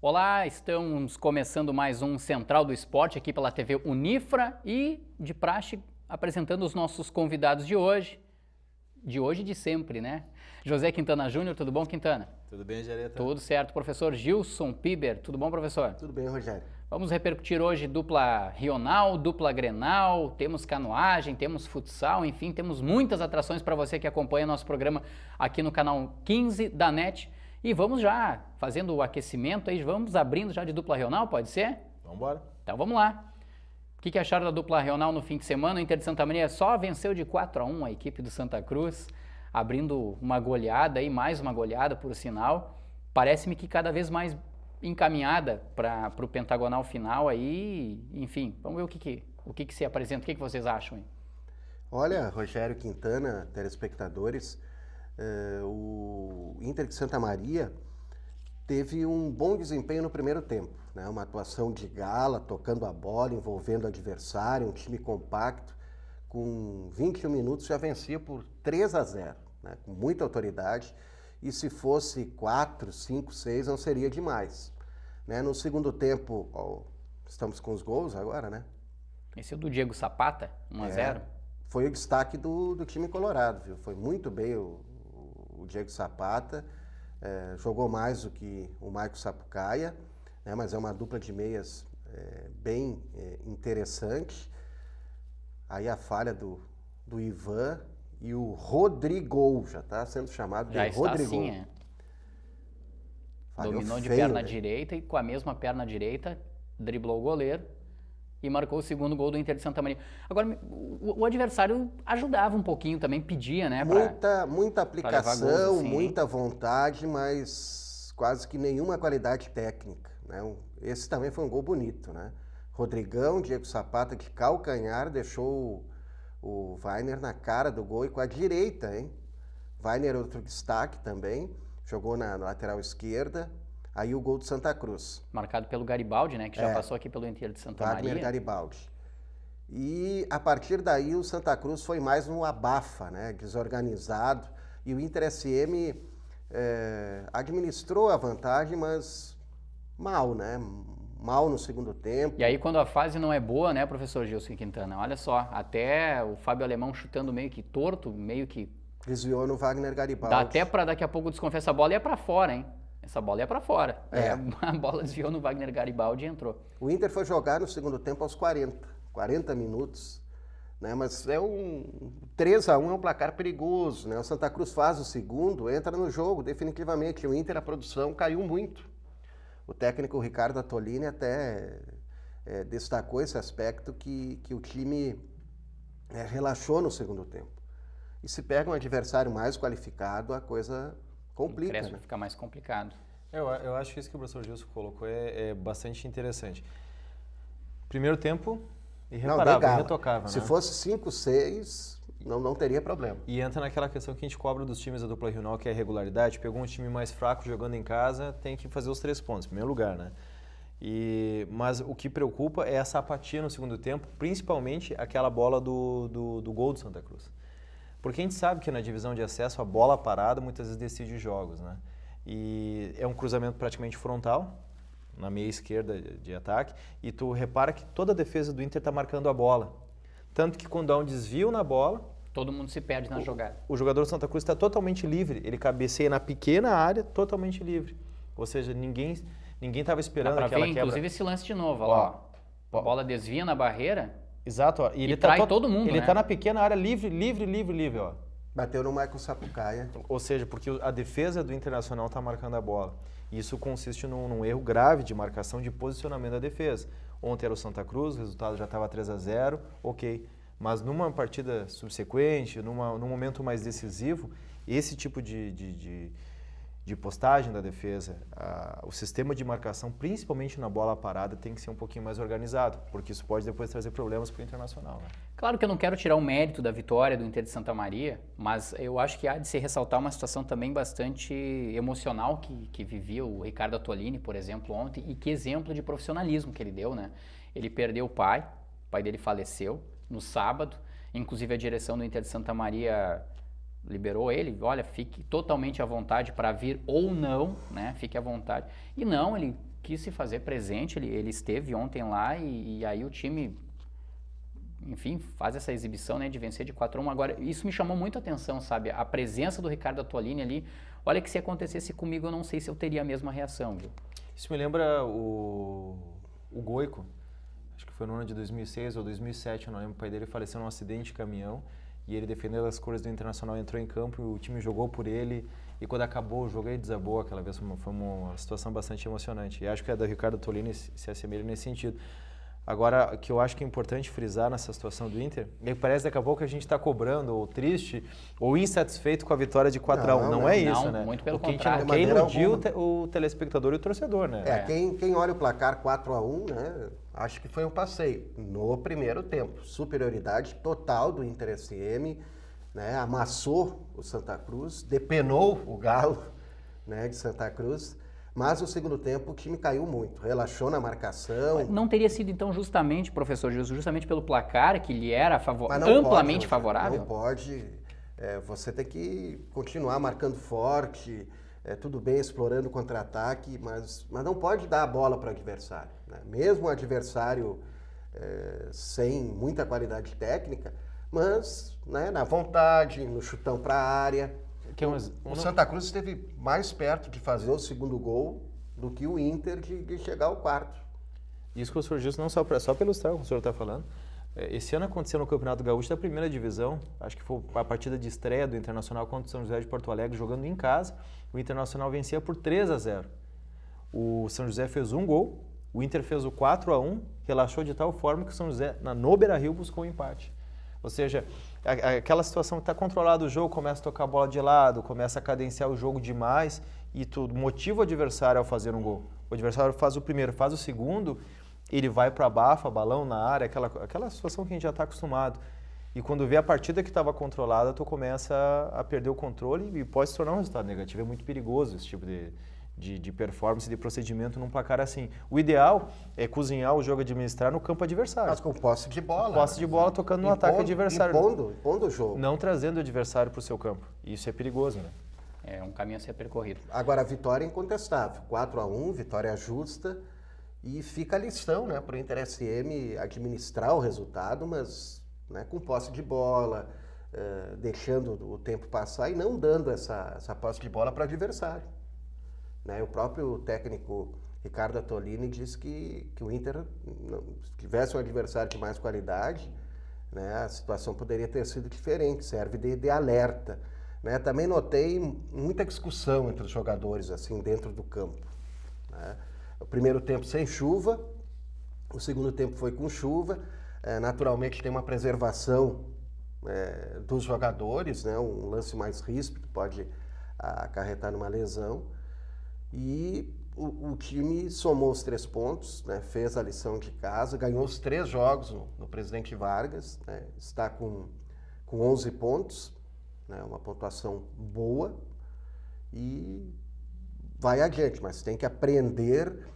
Olá, estamos começando mais um Central do Esporte aqui pela TV Unifra e, de praxe, apresentando os nossos convidados de hoje e de sempre, né? José Quintana Júnior, tudo bom, Quintana? Tudo bem, Jareta? Tudo certo. Professor Gilson Piber, tudo bom, professor? Tudo bem, Rogério. Vamos repercutir hoje dupla Rional, dupla Grenal, temos canoagem, temos futsal, enfim, temos muitas atrações para você que acompanha nosso programa aqui no canal 15 da NET. E vamos já fazendo o aquecimento aí, vamos abrindo já de dupla Rional, pode ser? Vamos embora. Então vamos lá. O que acharam da dupla Rional no fim de semana? O Inter de Santa Maria só venceu de 4-1 a equipe do Santa Cruz, abrindo uma goleada aí, mais uma goleada por sinal. Parece-me que cada vez mais encaminhada para o pentagonal final aí, enfim, vamos ver o que se apresenta, o que vocês acham aí? Olha, Rogério, Quintana, telespectadores, o Inter de Santa Maria teve um bom desempenho no primeiro tempo, né? Uma atuação de gala, tocando a bola, envolvendo o adversário, um time compacto, com 21 minutos já vencia por 3-0, né? Com muita autoridade, e se fosse 4, 5, 6 não seria demais, né? No segundo tempo, estamos com os gols agora, né? Esse é o do Diego Zapata, 1-0. Foi o destaque do time colorado, viu? Foi muito bem o Diego Zapata, jogou mais do que o Maico Sapucaia, né? Mas é uma dupla de meias bem interessante. Aí a falha do Ivan e o Rodrigo, já está sendo chamado de Rodrigo. Já está assim, Dominou de perna direita e com a mesma perna direita driblou o goleiro e marcou o segundo gol do Inter de Santa Maria. Agora, o adversário ajudava um pouquinho também, pedia, né? Muita aplicação, assim, muita vontade, mas quase que nenhuma qualidade técnica, né? Esse também foi um gol bonito, né? Rodrigão, Diego Zapata de calcanhar, deixou o Weiner na cara do gol e com a direita, hein? Weiner outro destaque também, jogou na lateral esquerda. Aí o gol do Santa Cruz. Marcado pelo Garibaldi, né? Que já passou aqui pelo Inter de Santa Maria. Wagner Garibaldi. E a partir daí o Santa Cruz foi mais um abafa, né? Desorganizado. E o Inter SM administrou a vantagem, mas mal, né? Mal no segundo tempo. E aí quando a fase não é boa, né, professor Gilson Quintana? Olha só, até o Fábio Alemão chutando meio que torto, meio que... Desviou no Wagner Garibaldi. Dá até para daqui a pouco desconfiar, essa bola ia para fora, hein? Essa bola ia para fora. A bola desviou no Wagner Garibaldi e entrou. O Inter foi jogar no segundo tempo aos 40 minutos, né? Mas é 3-1 é um placar perigoso, né? O Santa Cruz faz o segundo, entra no jogo definitivamente. O Inter, a produção caiu muito. O técnico Ricardo Attolini até destacou esse aspecto que o time relaxou no segundo tempo. E se pega um adversário mais qualificado, a coisa complica, né? Fica mais complicado. Eu acho que isso que o professor Gilson colocou é bastante interessante. Primeiro tempo, irreparável, irretocável. Se fosse 5, 6, não teria problema. E entra naquela questão que a gente cobra dos times da dupla Rional, que é a regularidade. Pegou um time mais fraco jogando em casa, tem que fazer os 3 pontos, em primeiro lugar, né? Mas o que preocupa é essa apatia no segundo tempo, principalmente aquela bola do gol do Santa Cruz. Porque a gente sabe que na divisão de acesso a bola parada muitas vezes decide jogos, né? E é um cruzamento praticamente frontal, na meia esquerda de ataque, e tu repara que toda a defesa do Inter está marcando a bola. Tanto que quando há um desvio na bola... Todo mundo se perde na jogada. O jogador do Santa Cruz está totalmente livre, ele cabeceia na pequena área, totalmente livre. Ou seja, ninguém estava esperando aquela quebra. Inclusive esse lance de novo, ó. A bola desvia na barreira... Exato, ó. E ele trai todo mundo, Ele né? está na pequena área livre, ó. Bateu no Maico Sapucaia. Ou seja, porque a defesa do Internacional está marcando a bola. Isso consiste num erro grave de marcação de posicionamento da defesa. Ontem era o Santa Cruz, o resultado já estava 3-0, ok. Mas numa partida subsequente, num momento mais decisivo, esse tipo de postagem da defesa, o sistema de marcação, principalmente na bola parada, tem que ser um pouquinho mais organizado, porque isso pode depois trazer problemas para o Internacional, né? Claro que eu não quero tirar o mérito da vitória do Inter de Santa Maria, mas eu acho que há de se ressaltar uma situação também bastante emocional que vivia o Ricardo Attolini, por exemplo, ontem, e que exemplo de profissionalismo que ele deu, né? Ele perdeu o pai dele faleceu no sábado, inclusive a direção do Inter de Santa Maria liberou ele, olha, fique totalmente à vontade para vir ou não, né? Fique à vontade. E não, ele quis se fazer presente, ele esteve ontem lá e aí o time, enfim, faz essa exibição, né, de vencer de 4-1. Agora, isso me chamou muito a atenção, sabe? A presença do Ricardo Atualini ali. Olha que se acontecesse comigo, eu não sei se eu teria a mesma reação, viu? Isso me lembra o Goico. Acho que foi no ano de 2006 ou 2007, eu não lembro. O pai dele faleceu num acidente de caminhão e ele, defendendo as cores do Internacional, entrou em campo e o time jogou por ele. E quando acabou o jogo, ele desabou aquela vez. Foi uma situação bastante emocionante. E acho que a do Ricardo Atualini se assemelha nesse sentido. Agora, o que eu acho que é importante frisar nessa situação do Inter, me parece daqui a pouco que a gente está cobrando, ou triste, ou insatisfeito com a vitória de 4-1. Não é isso, né? Muito pelo Porque contrário. a gente não quer iludir o telespectador e o torcedor, né? Quem olha o placar 4-1, né, acho que foi um passeio. No primeiro tempo, superioridade total do Inter SM, né, amassou o Santa Cruz, depenou o Galo, né, de Santa Cruz. Mas no segundo tempo o time caiu muito, relaxou na marcação. Não teria sido então justamente, professor Gilson, justamente pelo placar que lhe era amplamente favorável? Não pode, você tem que continuar marcando forte, tudo bem explorando o contra-ataque, mas não pode dar a bola para o adversário, né? Mesmo o adversário sem muita qualidade técnica, mas, né, na vontade, no chutão para a área. O Santa Cruz esteve mais perto de fazer o segundo gol do que o Inter de chegar ao quarto. Isso que o senhor disse, não só para ilustrar o que o senhor está falando. Esse ano aconteceu no Campeonato Gaúcho da primeira divisão, acho que foi a partida de estreia do Internacional contra o São José de Porto Alegre, jogando em casa. O Internacional vencia por 3-0. O São José fez um gol, o Inter fez o 4-1, relaxou de tal forma que o São José, no Beira-Rio, buscou o empate. Ou seja, aquela situação que está controlado o jogo, começa a tocar a bola de lado, começa a cadenciar o jogo demais e tu motiva o adversário ao fazer um gol. O adversário faz o primeiro, faz o segundo, ele vai para abafa, balão na área, aquela situação que a gente já está acostumado. E quando vê a partida que estava controlada, tu começa a perder o controle e pode se tornar um resultado negativo. É muito perigoso esse tipo de performance, de procedimento num placar assim. O ideal é cozinhar o jogo, administrar no campo adversário. Mas com posse de bola. Posse de bola tocando no ataque adversário. Impondo o jogo. Não trazendo o adversário para o seu campo. Isso é perigoso, né? É um caminho a ser percorrido. Agora, a vitória é incontestável. 4-1, vitória justa. E fica a lição, né, para o Inter SM administrar o resultado, mas, né, com posse de bola, deixando o tempo passar e não dando essa posse de bola para o adversário. Né, o próprio técnico Ricardo Atualini disse que o Inter, se tivesse um adversário de mais qualidade, né, a situação poderia ter sido diferente, serve de alerta. Né? Também notei muita discussão entre os jogadores assim dentro do campo. Né? O primeiro tempo sem chuva, o segundo tempo foi com chuva, naturalmente tem uma preservação dos jogadores, né? Um lance mais ríspido pode acarretar numa lesão. E o time somou os 3 pontos, né? Fez a lição de casa, ganhou os 3 jogos no Presidente Vargas, né? Está com 11 pontos, né? Uma pontuação boa e vai adiante, mas tem que aprender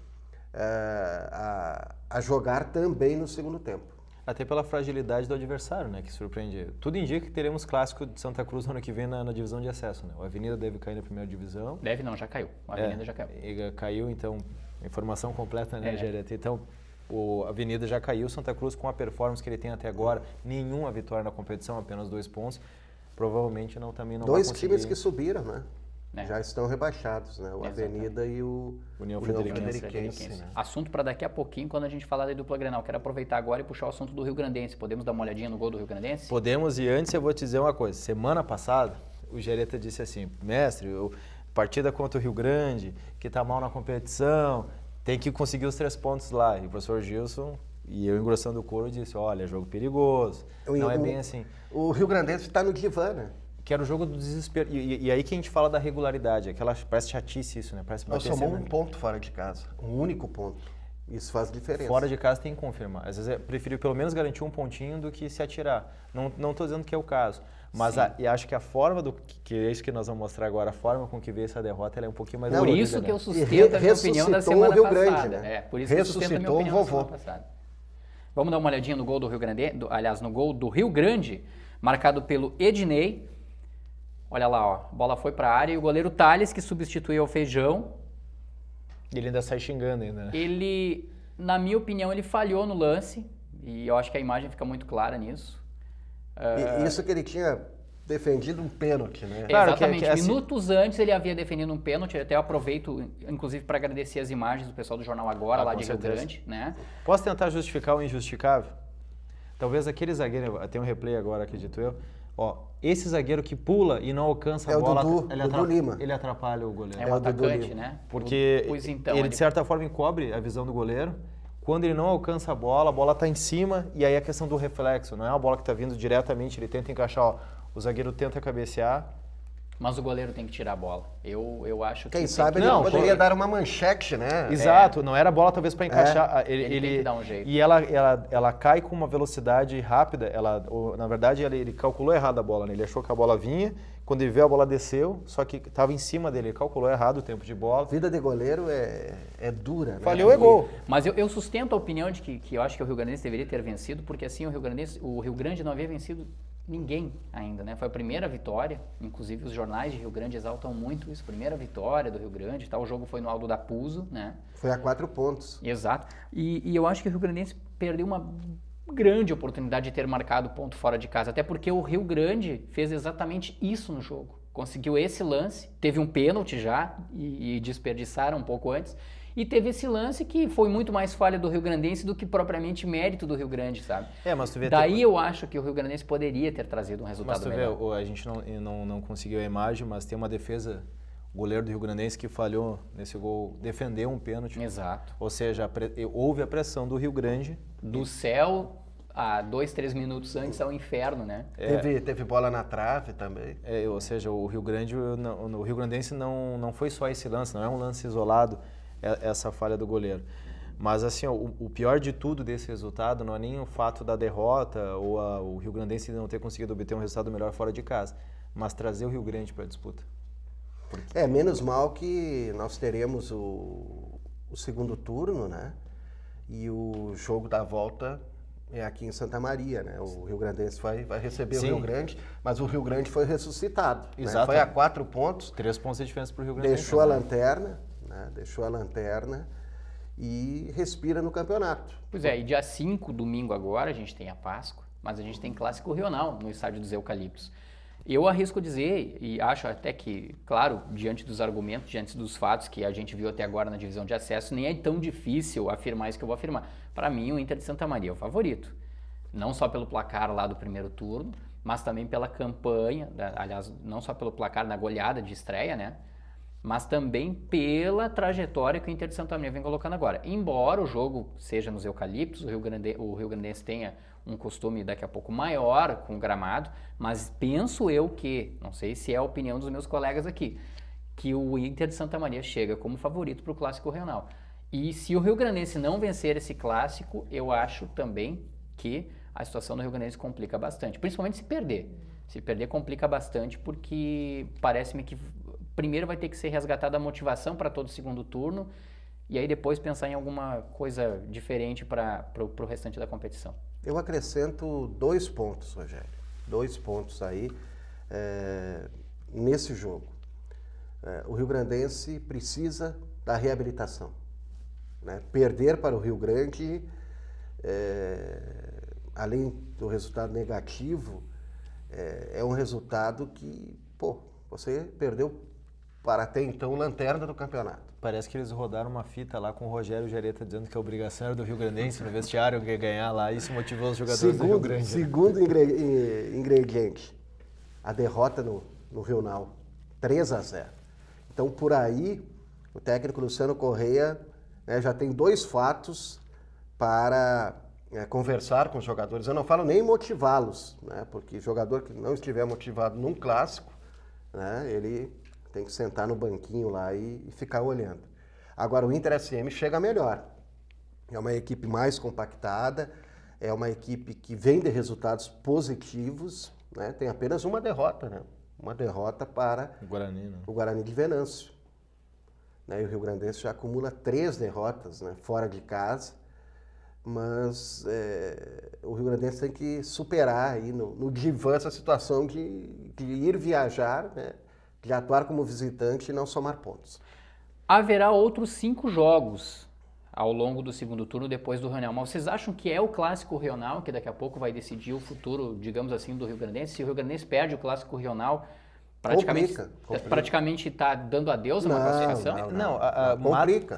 a jogar também no segundo tempo. Até pela fragilidade do adversário, né, que surpreende. Tudo indica que teremos clássico de Santa Cruz no ano que vem na divisão de acesso, né? O Avenida deve cair na primeira divisão. Deve não, já caiu. A Avenida já caiu. Caiu, então, informação completa, né, Gereta? Então, o Avenida já caiu, Santa Cruz com a performance que ele tem até agora, nenhuma vitória na competição, apenas 2 pontos. Provavelmente também não vai conseguir. 2 times que subiram, né? Já estão rebaixados, né? O Avenida e o União Frederiquense. Né? Assunto para daqui a pouquinho, quando a gente falar da dupla Grenal. Quero aproveitar agora e puxar o assunto do Rio Grandense. Podemos dar uma olhadinha no gol do Rio Grandense? Podemos, e antes eu vou te dizer uma coisa. Semana passada, o Gereta disse assim, mestre, partida contra o Rio Grande, que está mal na competição, tem que conseguir os 3 pontos lá. E o professor Gilson e eu engrossando o couro disse, olha, jogo perigoso, não é bem assim. O Rio Grandense está no divã, né? Que era o jogo do desespero. E aí que a gente fala da regularidade. Parece chatice isso, né? Parece Nós somos um ponto fora de casa. Um único ponto. Isso faz diferença. Fora de casa tem que confirmar. Às vezes é preferível pelo menos garantir um pontinho do que se atirar. Não estou dizendo que é o caso. Mas e acho que a forma que é isso que nós vamos mostrar agora, a forma com que veio essa derrota, ela é um pouquinho mais... Por isso que eu sustento a minha opinião da semana passada. Né? Por isso que eu sustento a minha opinião da semana passada. Vamos dar uma olhadinha no gol do Rio Grande, no gol do Rio Grande, marcado pelo Ednei. Olha lá, ó, a bola foi para a área e o goleiro Thales, que substituiu o Feijão, E ele ainda sai xingando ainda, né? Ele, na minha opinião, ele falhou no lance, e eu acho que a imagem fica muito clara nisso. E isso que ele tinha defendido um pênalti, né? Claro, Exatamente. que assim- Minutos antes ele havia defendido um pênalti. Até eu aproveito, inclusive, para agradecer as imagens do pessoal do Jornal Agora, lá com de Rio certeza. Grande, né? Posso tentar justificar o injustificável? Talvez aquele zagueiro, tem um replay agora, acredito eu. Ó, esse zagueiro que pula e não alcança É a o bola, Dudu Lima. ele atrapalha o goleiro. É É um o Dudu atacante, Lima. né? Porque Pois então, ele, de certa forma, encobre a visão do goleiro. Quando ele não alcança a bola está em cima e aí a questão do reflexo. Não é uma bola que está vindo diretamente, ele tenta encaixar, ó, o zagueiro tenta cabecear. Mas o goleiro tem que tirar a bola. Eu acho que Quem tem sabe que- ele Não, poderia pô. dar uma manchete, né? Exato, não era a bola talvez para encaixar. Ele tem que dar um jeito. E ela cai com uma velocidade rápida. Na verdade, ele calculou errado a bola, né? Ele achou que a bola vinha, quando ele viu a bola desceu, só que estava em cima dele. Ele calculou errado o tempo de bola. Vida de goleiro é dura, né? Falhou, é gol. Mas eu sustento a opinião de que eu acho que o Rio Grandense deveria ter vencido, porque assim o Rio Grande não havia vencido ninguém ainda, né? Foi a primeira vitória, inclusive os jornais de Rio Grande exaltam muito isso, primeira vitória do Rio Grande, tá? O jogo foi no Aldo da Puso, né? Foi a 4 pontos. Exato. E eu acho que o Rio Grandense perdeu uma grande oportunidade de ter marcado ponto fora de casa, até porque o Rio Grande fez exatamente isso no jogo. Conseguiu esse lance, teve um pênalti já e desperdiçaram um pouco antes, e teve esse lance que foi muito mais falha do Rio Grandense do que propriamente mérito do Rio Grande, sabe? Mas tu vê... Daí eu acho que o Rio Grandense poderia ter trazido um resultado Mas tu melhor. vê, a gente não conseguiu a imagem, mas tem uma defesa, o goleiro do Rio Grandense que falhou nesse gol, defendeu um pênalti. Exato. Ou seja, houve a pressão do Rio Grande. Do céu a 2-3 minutos antes ao inferno, né? Teve bola na trave também. Ou seja, o Rio Grande, o Rio Grandense não foi só esse lance, não é um lance isolado, essa falha do goleiro. Mas assim, ó, o pior de tudo desse resultado não é nem o fato da derrota ou o Rio Grandense não ter conseguido obter um resultado melhor fora de casa, mas trazer o Rio Grande para a disputa. Menos mal que nós teremos o segundo turno, né? E o jogo da volta é aqui em Santa Maria, né? O Rio Grandense vai receber Sim. o Rio Grande, mas o Rio Grande foi ressuscitado. Né? Exato. Foi a 4 pontos, 3 pontos de diferença para o Rio Grandense. deixou a lanterna, né? Deixou a lanterna e respira no campeonato. Pois é, e dia 5, domingo agora, a gente tem a Páscoa, mas a gente tem Clássico Regional no Estádio dos Eucaliptos. Eu arrisco dizer, e acho até que, claro, diante dos argumentos, diante dos fatos que a gente viu até agora na divisão de acesso, nem é tão difícil afirmar isso que eu vou afirmar. Para mim, o Inter de Santa Maria é o favorito. Não só pelo placar lá do primeiro turno, mas também pela campanha, aliás, não só pelo placar na goleada de estreia, né? Mas também pela trajetória que o Inter de Santa Maria vem colocando agora. Embora o jogo seja nos Eucaliptos, o Rio Grandense tenha um costume daqui a pouco maior com o gramado, mas penso eu que, não sei se é a opinião dos meus colegas aqui, que o Inter de Santa Maria chega como favorito para o Clássico Regional. E se o Rio Grandense não vencer esse clássico, eu acho também que a situação do Rio Grandense complica bastante, principalmente se perder. Se perder complica bastante porque parece-me que primeiro vai ter que ser resgatada a motivação para todo o segundo turno e aí depois pensar em alguma coisa diferente para o restante da competição. Eu acrescento 2 pontos, Rogério. 2 pontos aí nesse jogo. O Rio Grandense precisa da reabilitação. Né? Perder para o Rio Grande, além do resultado negativo, é um resultado que, você perdeu para até então lanterna do campeonato. Parece que eles rodaram uma fita lá com o Rogério Jareta dizendo que a obrigação era do Rio Grandense no vestiário ganhar lá, isso motivou os jogadores do Rio Grande. Segundo ingrediente, a derrota no Rio-Nau, 3-0. Então, por aí, o técnico Luciano Correia já tem 2 fatos para conversar com os jogadores. Eu não falo nem motivá-los, né, porque jogador que não estiver motivado num clássico, né, ele tem que sentar no banquinho lá e ficar olhando. Agora, o Inter SM chega melhor. É uma equipe mais compactada, é uma equipe que vem de resultados positivos, né? Tem apenas uma derrota, né? Uma derrota para o Guarani de Venâncio. Né? E o Rio Grandense já acumula 3 derrotas, né? Fora de casa, mas o Rio Grandense tem que superar aí no divã essa situação de ir viajar, né? De atuar como visitante e não somar pontos. Haverá outros 5 jogos ao longo do segundo turno depois do Regional. Mas vocês acham que é o Clássico Regional que daqui a pouco vai decidir o futuro, digamos assim, do Rio Grandense? Se o Rio Grandense perde o Clássico Regional, praticamente está dando adeus a uma classificação?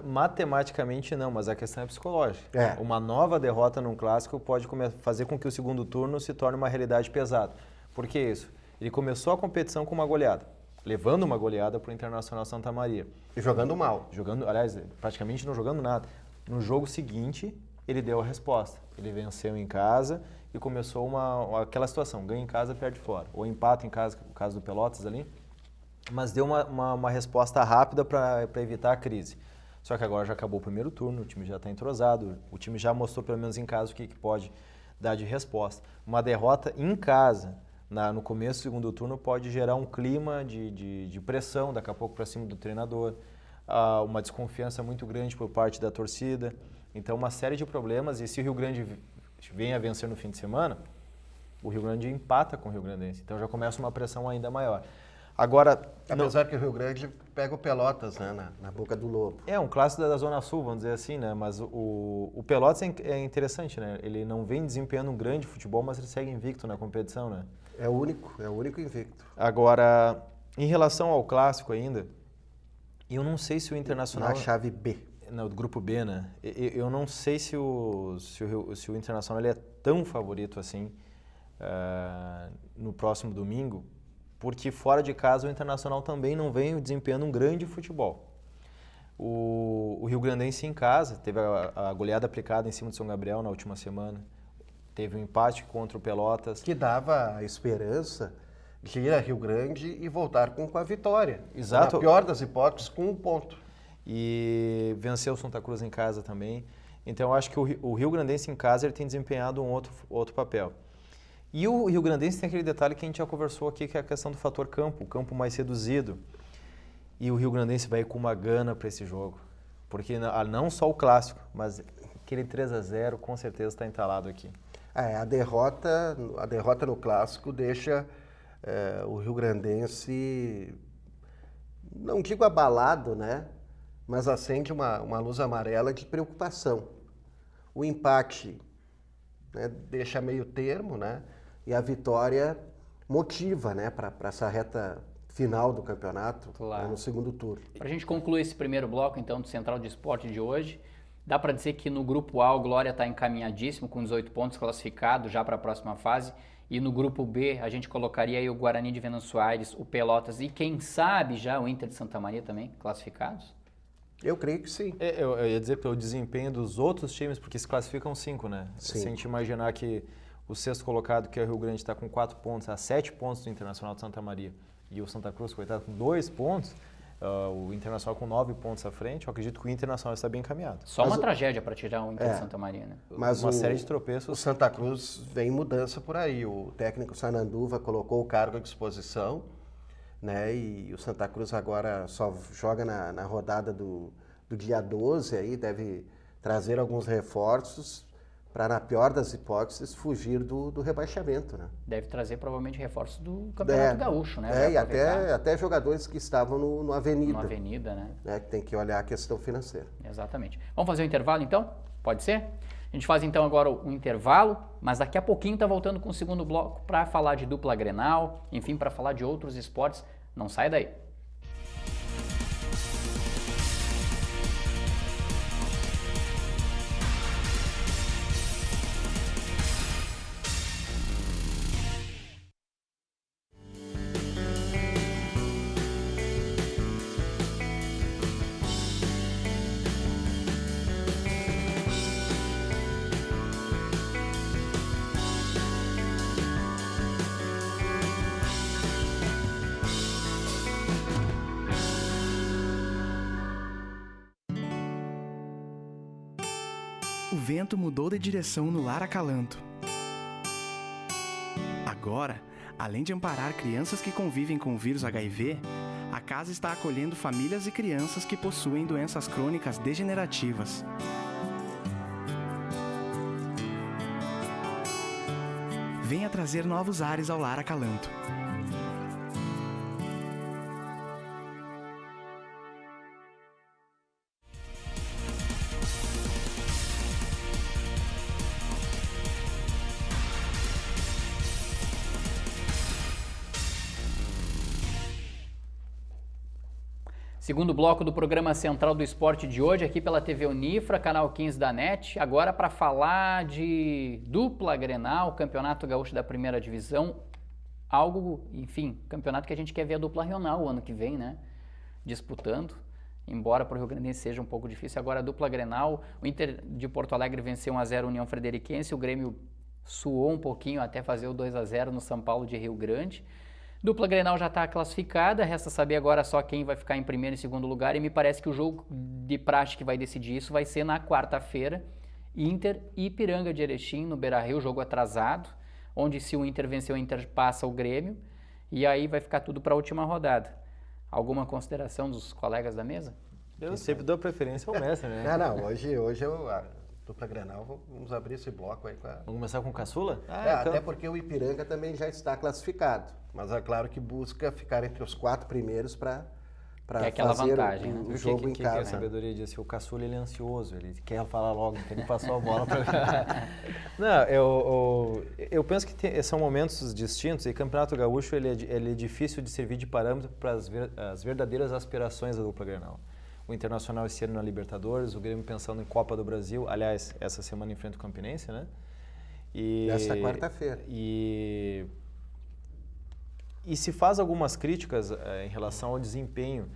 Matematicamente não, mas a questão é psicológica. Uma nova derrota num clássico pode fazer com que o segundo turno se torne uma realidade pesada. Por que isso? Ele começou a competição com uma goleada, levando uma goleada para o Internacional Santa Maria. E jogando mal. Aliás, praticamente não jogando nada. No jogo seguinte, ele deu a resposta. Ele venceu em casa e começou aquela situação, ganha em casa, perde fora. Ou empata em casa, o caso do Pelotas ali. Mas deu uma resposta rápida para evitar a crise. Só que agora já acabou o primeiro turno, o time já está entrosado, o time já mostrou pelo menos em casa o que pode dar de resposta. Uma derrota em casa, no começo do segundo turno, pode gerar um clima de pressão, daqui a pouco para cima do treinador, uma desconfiança muito grande por parte da torcida. Então, uma série de problemas, e se o Rio Grande vem a vencer no fim de semana, o Rio Grande empata com o Rio Grandense. Então, já começa uma pressão ainda maior. Agora, apesar que o Rio Grande pega o Pelotas, né, na boca do lobo. É um clássico da Zona Sul, vamos dizer assim, né? Mas o Pelotas é interessante, né? Ele não vem desempenhando um grande futebol, mas ele segue invicto na competição, né? É o único invicto. Agora, em relação ao clássico ainda, eu não sei se o Internacional... Na chave B. No grupo B, né? Eu não sei se o Internacional ele é tão favorito assim no próximo domingo, porque fora de casa o Internacional também não vem desempenhando um grande futebol. O Rio Grandense em casa teve a goleada aplicada em cima de São Gabriel na última semana, teve um empate contra o Pelotas. Que dava a esperança de ir a Rio Grande e voltar com a vitória. Exato. Na pior das hipóteses, com 1 ponto. E venceu o Santa Cruz em casa também. Então eu acho que o Rio Grandense em casa ele tem desempenhado um outro papel. E o Rio Grandense tem aquele detalhe que a gente já conversou aqui, que é a questão do fator campo, o campo mais reduzido. E o Rio Grandense vai com uma gana para esse jogo. Porque não só o clássico, mas aquele 3-0 com certeza está entalado aqui. A derrota no clássico deixa o Rio Grandense, não digo abalado, né? Mas acende uma luz amarela de preocupação. O empate, né, deixa meio termo, né? E a vitória motiva, né, para essa reta final do campeonato, claro, né, no segundo turno. Para a gente concluir esse primeiro bloco, então, do Central de Esporte de hoje, dá para dizer que no grupo A o Glória está encaminhadíssimo, com 18 pontos classificado já para a próxima fase. E no grupo B a gente colocaria aí o Guarani de Venâncio Aires, o Pelotas e quem sabe já o Inter de Santa Maria também classificados? Eu creio que sim. Eu ia dizer pelo desempenho dos outros times, porque se classificam 5, né? Sim. Se a gente imaginar que o sexto colocado, que é o Rio Grande, está com 4 pontos, a 7 pontos do Internacional de Santa Maria, e o Santa Cruz, coitado, com 2 pontos, o Internacional com 9 pontos à frente, eu acredito que o Internacional está bem encaminhado. Só uma tragédia para tirar o Inter de Santa Maria, né? Mas uma série de tropeços. O Santa Cruz vem em mudança por aí. O técnico Sananduva colocou o cargo à disposição, né? E o Santa Cruz agora só joga na rodada do dia 12, aí deve trazer alguns reforços para, na pior das hipóteses, fugir do rebaixamento, né? Deve trazer provavelmente reforços do Campeonato Gaúcho, né? E até jogadores que estavam no Avenida. No Avenida, né? Que tem que olhar a questão financeira. Exatamente. Vamos fazer um intervalo então? Pode ser? A gente faz então agora um intervalo, mas daqui a pouquinho tá voltando com o segundo bloco para falar de dupla Grenal, enfim, para falar de outros esportes. Não sai daí. O vento mudou de direção no Lar Acalanto. Agora, além de amparar crianças que convivem com o vírus HIV, a casa está acolhendo famílias e crianças que possuem doenças crônicas degenerativas. Venha trazer novos ares ao Lar Acalanto. Segundo bloco do programa Central do Esporte de hoje, aqui pela TV Unifra, canal 15 da NET. Agora para falar de dupla Grenal, Campeonato Gaúcho da Primeira Divisão. Algo, enfim, campeonato que a gente quer ver a dupla regional o ano que vem, né? Disputando. Embora para o Rio Grandense seja um pouco difícil. Agora a dupla Grenal, o Inter de Porto Alegre venceu 1-0 União Frederiquense. O Grêmio suou um pouquinho até fazer o 2-0 no São Paulo de Rio Grande. Dupla Grenal já está classificada, resta saber agora só quem vai ficar em primeiro e segundo lugar, e me parece que o jogo de praxe que vai decidir isso vai ser na quarta-feira, Inter e Ipiranga de Erechim, no Beira-Rio, jogo atrasado, onde se o Inter vencer, o Inter passa o Grêmio, e aí vai ficar tudo para a última rodada. Alguma consideração dos colegas da mesa? Eu sempre dou preferência ao mestre, né? Não, hoje a dupla Grenal, vamos abrir esse bloco aí com a... Vamos começar com o Caçula? Então... Até porque o Ipiranga também já está classificado, mas é claro que busca ficar entre os 4 primeiros para aquela fazer vantagem, o né? jogo em casa. A sabedoria disse, o Caçula ele é ansioso, ele quer falar logo, então ele passou a bola para... Não, eu penso que são momentos distintos, e Campeonato Gaúcho ele é difícil de servir de parâmetro para as verdadeiras aspirações da dupla Grenal. O Internacional esse ano na Libertadores, o Grêmio pensando em Copa do Brasil, aliás, essa semana enfrenta o Campinense, né? Esta quarta-feira. E se faz algumas críticas em relação ao desempenho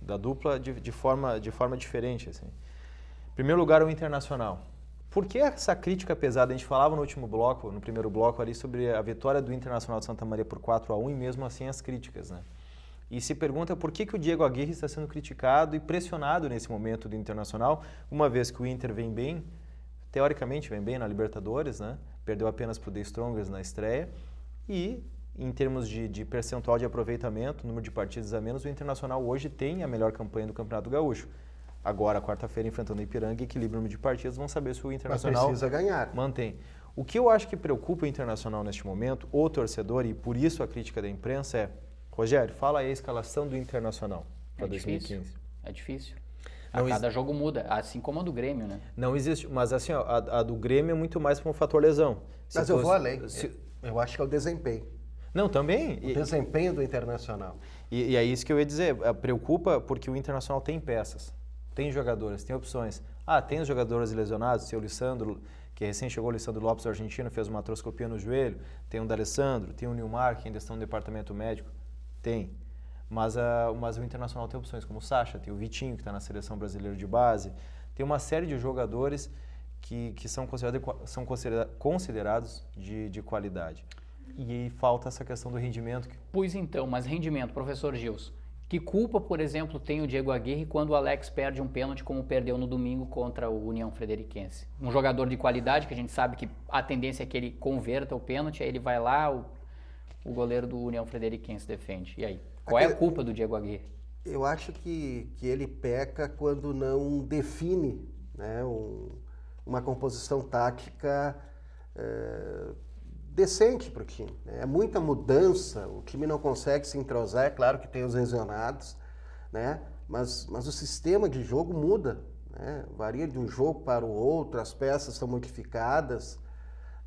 da dupla de forma diferente. Assim. Em primeiro lugar, o Internacional. Por que essa crítica pesada? A gente falava no primeiro bloco ali sobre a vitória do Internacional de Santa Maria por 4-1 e mesmo assim as críticas, né? E se pergunta por que o Diego Aguirre está sendo criticado e pressionado nesse momento do Internacional, uma vez que o Inter vem bem, teoricamente vem bem na Libertadores, né? Perdeu apenas para o The Strongers na estreia, e em termos de percentual de aproveitamento, número de partidas a menos, o Internacional hoje tem a melhor campanha do Campeonato Gaúcho. Agora, quarta-feira, enfrentando o Ipiranga, equilíbrio número de partidas, vamos saber se o Internacional precisa ganhar. Mantém. O que eu acho que preocupa o Internacional neste momento, o torcedor, e por isso a crítica da imprensa é: Rogério, fala aí a escalação do Internacional para 2015. É difícil. Cada jogo muda, assim como a do Grêmio, né? Não existe, mas assim, ó, a do Grêmio é muito mais por um fator lesão. Mas eu vou além. Eu acho que é o desempenho. Não, também. O desempenho do Internacional. E é isso que eu ia dizer. Preocupa porque o Internacional tem peças, tem jogadores, tem opções. Tem os jogadores lesionados, tem o Lissandro, que recém chegou, o Lissandro Lopes, o argentino, fez uma artroscopia no joelho. Tem o D'Alessandro, tem o Nilmar, que ainda estão no departamento médico. Tem. Mas o Internacional tem opções como o Sacha, tem o Vitinho, que está na seleção brasileira de base. Tem uma série de jogadores que são considerados de qualidade. E aí falta essa questão do rendimento. Pois então, mas rendimento, professor Gilson. Que culpa, por exemplo, tem o Diego Aguirre quando o Alex perde um pênalti como perdeu no domingo contra o União Frederiquense? Um jogador de qualidade, que a gente sabe que a tendência é que ele converta o pênalti, aí ele vai lá, o goleiro do União Frederiquense defende. E aí? Qual é a culpa do Diego Aguirre? Eu acho que ele peca quando não define, né, uma composição tática decente para o time. É muita mudança, o time não consegue se entrosar, é claro que tem os lesionados, né, mas o sistema de jogo muda, né, varia de um jogo para o outro, as peças são modificadas,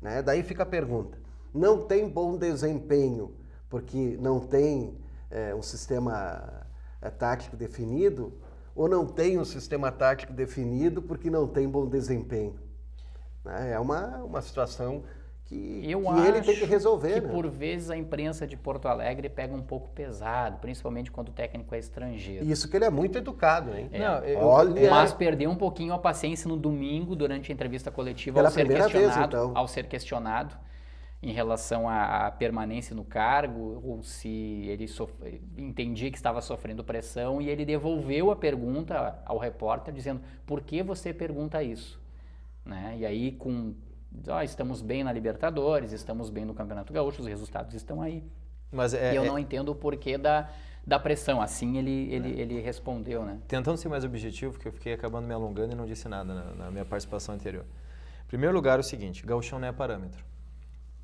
né, daí fica a pergunta: não tem bom desempenho porque não tem um sistema tático definido, ou não tem um sistema tático definido porque não tem bom desempenho? É uma situação que ele tem que resolver. Que por vezes a imprensa de Porto Alegre pega um pouco pesado, principalmente quando o técnico é estrangeiro. Isso que ele é muito educado, hein? Mas perdeu um pouquinho a paciência no domingo, durante a entrevista coletiva, ao ser questionado em relação à permanência no cargo, ou se ele entendia que estava sofrendo pressão, e ele devolveu a pergunta ao repórter, dizendo: por que você pergunta isso? Né? E aí, estamos bem na Libertadores, estamos bem no Campeonato Gaúcho, os resultados estão aí. Mas e eu não entendo o porquê da pressão. Assim ele respondeu, né? Tentando ser mais objetivo, porque eu fiquei acabando me alongando e não disse nada na minha participação anterior. Em primeiro lugar, o seguinte: Gauchão não é parâmetro.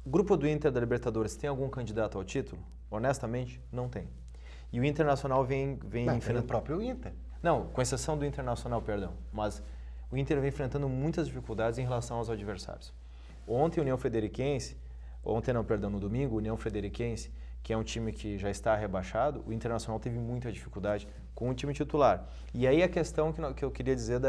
O grupo do Inter da Libertadores tem algum candidato ao título? Honestamente, não tem. E o Internacional vem enfrentando o próprio Inter. Não, com exceção do Internacional, perdão. Mas o Inter vem enfrentando muitas dificuldades em relação aos adversários. No domingo, o União Frederiquense, que é um time que já está rebaixado, o Internacional teve muita dificuldade com o time titular. E aí a questão que eu queria dizer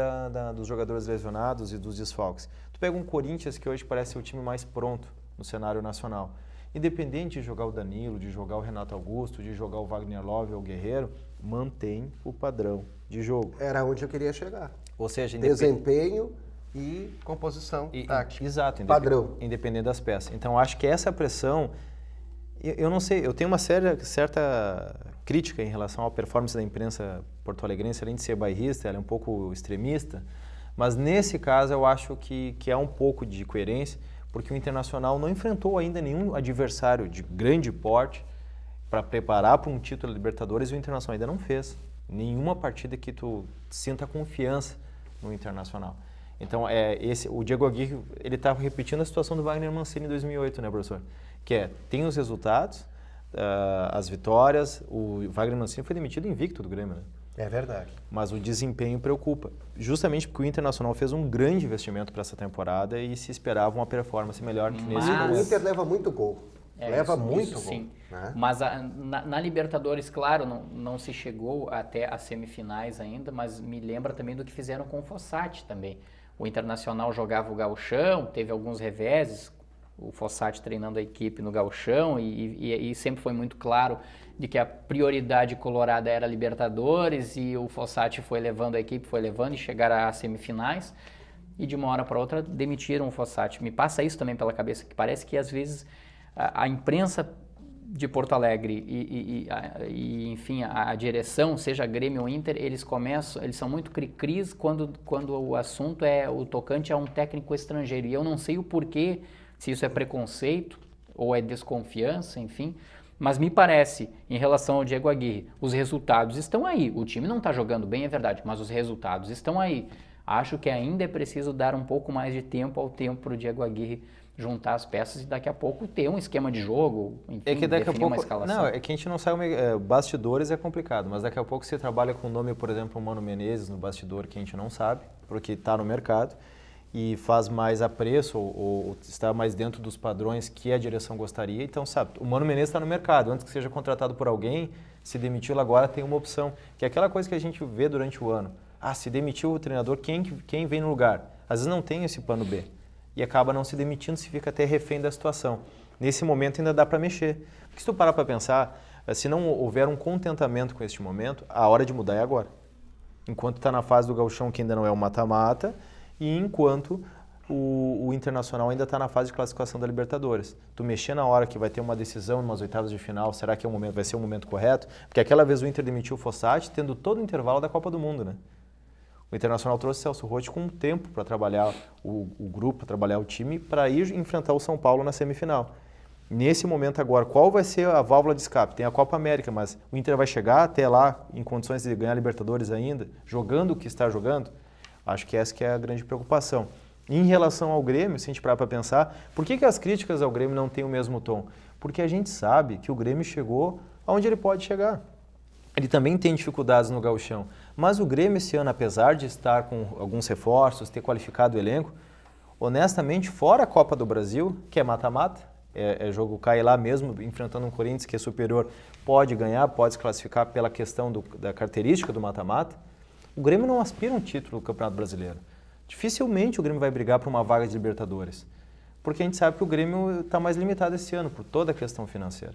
dos jogadores lesionados e dos desfalques. Tu pega um Corinthians que hoje parece ser o time mais pronto no cenário nacional. Independente de jogar o Danilo, de jogar o Renato Augusto, de jogar o Wagner Love ou o Guerreiro, mantém o padrão de jogo. Era onde eu queria chegar. Ou seja, desempenho e composição tática. Exato, padrão. Independente das peças. Então, acho que essa pressão, eu não sei, eu tenho uma certa crítica em relação à performance da imprensa porto-alegrense, além de ser bairrista, ela é um pouco extremista, mas nesse caso eu acho que há um pouco de coerência, porque o Internacional não enfrentou ainda nenhum adversário de grande porte para preparar para um título da Libertadores, e o Internacional ainda não fez nenhuma partida que tu sinta confiança no Internacional. Então, o Diego Aguirre, ele está repetindo a situação do Wagner Mancini em 2008, né, professor? Que tem os resultados, as vitórias, o Wagner Mancini foi demitido invicto do Grêmio, né? É verdade. Mas o desempenho preocupa, justamente porque o Internacional fez um grande investimento para essa temporada e se esperava uma performance melhor nesse momento. O Inter leva muito gol. Leva muito gol. Sim. Né? Mas na Libertadores, claro, não se chegou até as semifinais ainda, mas me lembra também do que fizeram com o Fossati também. O Internacional jogava o Gauchão, teve alguns reveses, o Fossati treinando a equipe no Gauchão e sempre foi muito claro de que a prioridade colorada era a Libertadores e o Fossati foi levando a equipe, e chegaram às semifinais e de uma hora para outra demitiram o Fossati. Me passa isso também pela cabeça, que parece que às vezes a imprensa de Porto Alegre e enfim, a direção, seja Grêmio ou Inter, eles são muito cri-cris quando o assunto o tocante a um técnico estrangeiro. E eu não sei o porquê, se isso é preconceito ou é desconfiança, enfim. Mas me parece, em relação ao Diego Aguirre, os resultados estão aí. O time não está jogando bem, é verdade, mas os resultados estão aí. Acho que ainda é preciso dar um pouco mais de tempo ao tempo para o Diego Aguirre juntar as peças e daqui a pouco ter um esquema de jogo, enfim, definir uma escalação. Não, é que a gente não sabe, bastidores é complicado, mas daqui a pouco você trabalha com o nome, por exemplo, o Mano Menezes no bastidor, que a gente não sabe, porque está no mercado e faz mais apreço ou está mais dentro dos padrões que a direção gostaria. Então, sabe, o Mano Menezes está no mercado, antes que seja contratado por alguém, se demitiu agora tem uma opção, que é aquela coisa que a gente vê durante o ano. Se demitiu o treinador, quem vem no lugar? Às vezes não tem esse plano B. E acaba não se demitindo, se fica até refém da situação. Nesse momento ainda dá para mexer. Porque se tu parar para pensar, se não houver um contentamento com este momento, a hora de mudar é agora. Enquanto está na fase do gauchão, que ainda não é o mata-mata, e enquanto o Internacional ainda está na fase de classificação da Libertadores. Tu mexer na hora que vai ter uma decisão, umas oitavas de final, será que vai ser o momento correto? Porque aquela vez o Inter demitiu o Fossati, tendo todo o intervalo da Copa do Mundo, né? O Internacional trouxe Celso Roth com tempo para trabalhar o grupo, para trabalhar o time, para ir enfrentar o São Paulo na semifinal. Nesse momento agora, qual vai ser a válvula de escape? Tem a Copa América, mas o Inter vai chegar até lá em condições de ganhar a Libertadores ainda, jogando o que está jogando? Acho que essa que é a grande preocupação. Em relação ao Grêmio, se a gente parar para pensar, por que as críticas ao Grêmio não têm o mesmo tom? Porque a gente sabe que o Grêmio chegou aonde ele pode chegar. Ele também tem dificuldades no gauchão, mas o Grêmio esse ano, apesar de estar com alguns reforços, ter qualificado o elenco, honestamente, fora a Copa do Brasil, que é mata-mata, é jogo cai lá mesmo, enfrentando um Corinthians que é superior, pode ganhar, pode se classificar pela questão da característica do mata-mata, o Grêmio não aspira um título do Campeonato Brasileiro. Dificilmente o Grêmio vai brigar por uma vaga de Libertadores, porque a gente sabe que o Grêmio está mais limitado esse ano por toda a questão financeira.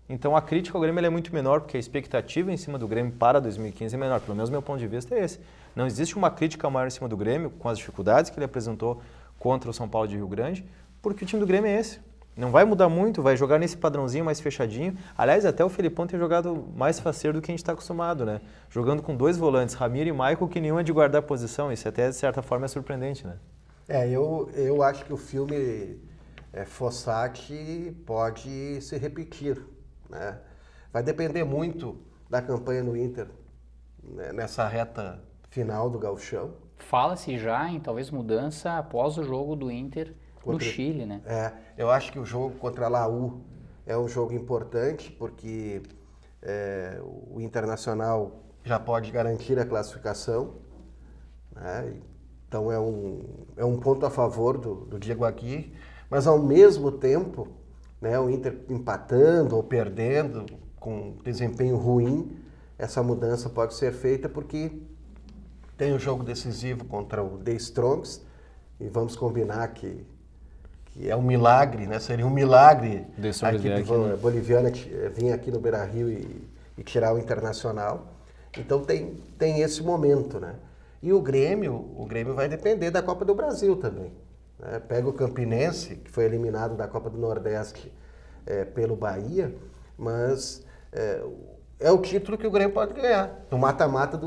Então a crítica ao Grêmio é muito menor, porque a expectativa em cima do Grêmio para 2015 é menor, pelo menos meu ponto de vista é esse. Não existe uma crítica maior em cima do Grêmio, com as dificuldades que ele apresentou contra o São Paulo de Rio Grande, porque o time do Grêmio é esse. Não vai mudar muito, vai jogar nesse padrãozinho mais fechadinho. Aliás, até o Felipão tem jogado mais faceiro do que a gente está acostumado, né? Jogando com dois volantes, Ramiro e Maicon, que nenhum é de guardar posição. Isso até, de certa forma, é surpreendente, né? Eu acho que o filme Fossati pode se repetir, né? Vai depender muito da campanha no Inter, né, nessa reta final do gauchão. Fala-se já em talvez mudança após o jogo do Inter no Chile, né? Eu acho que o jogo contra a Laú é um jogo importante, porque o Internacional já pode garantir a classificação, né? Então é um ponto a favor do Diego Aguirre, mas ao mesmo tempo né, o Inter empatando ou perdendo com desempenho ruim, essa mudança pode ser feita porque tem o jogo decisivo contra o The Strongs, e vamos combinar que é um milagre, né? Seria um milagre a equipe boliviana vir aqui no Beira-Rio e tirar o Internacional. Então tem esse momento, né? E o Grêmio vai depender da Copa do Brasil também, né? Pega o Campinense, que foi eliminado da Copa do Nordeste pelo Bahia, mas é o título que o Grêmio pode ganhar, no mata-mata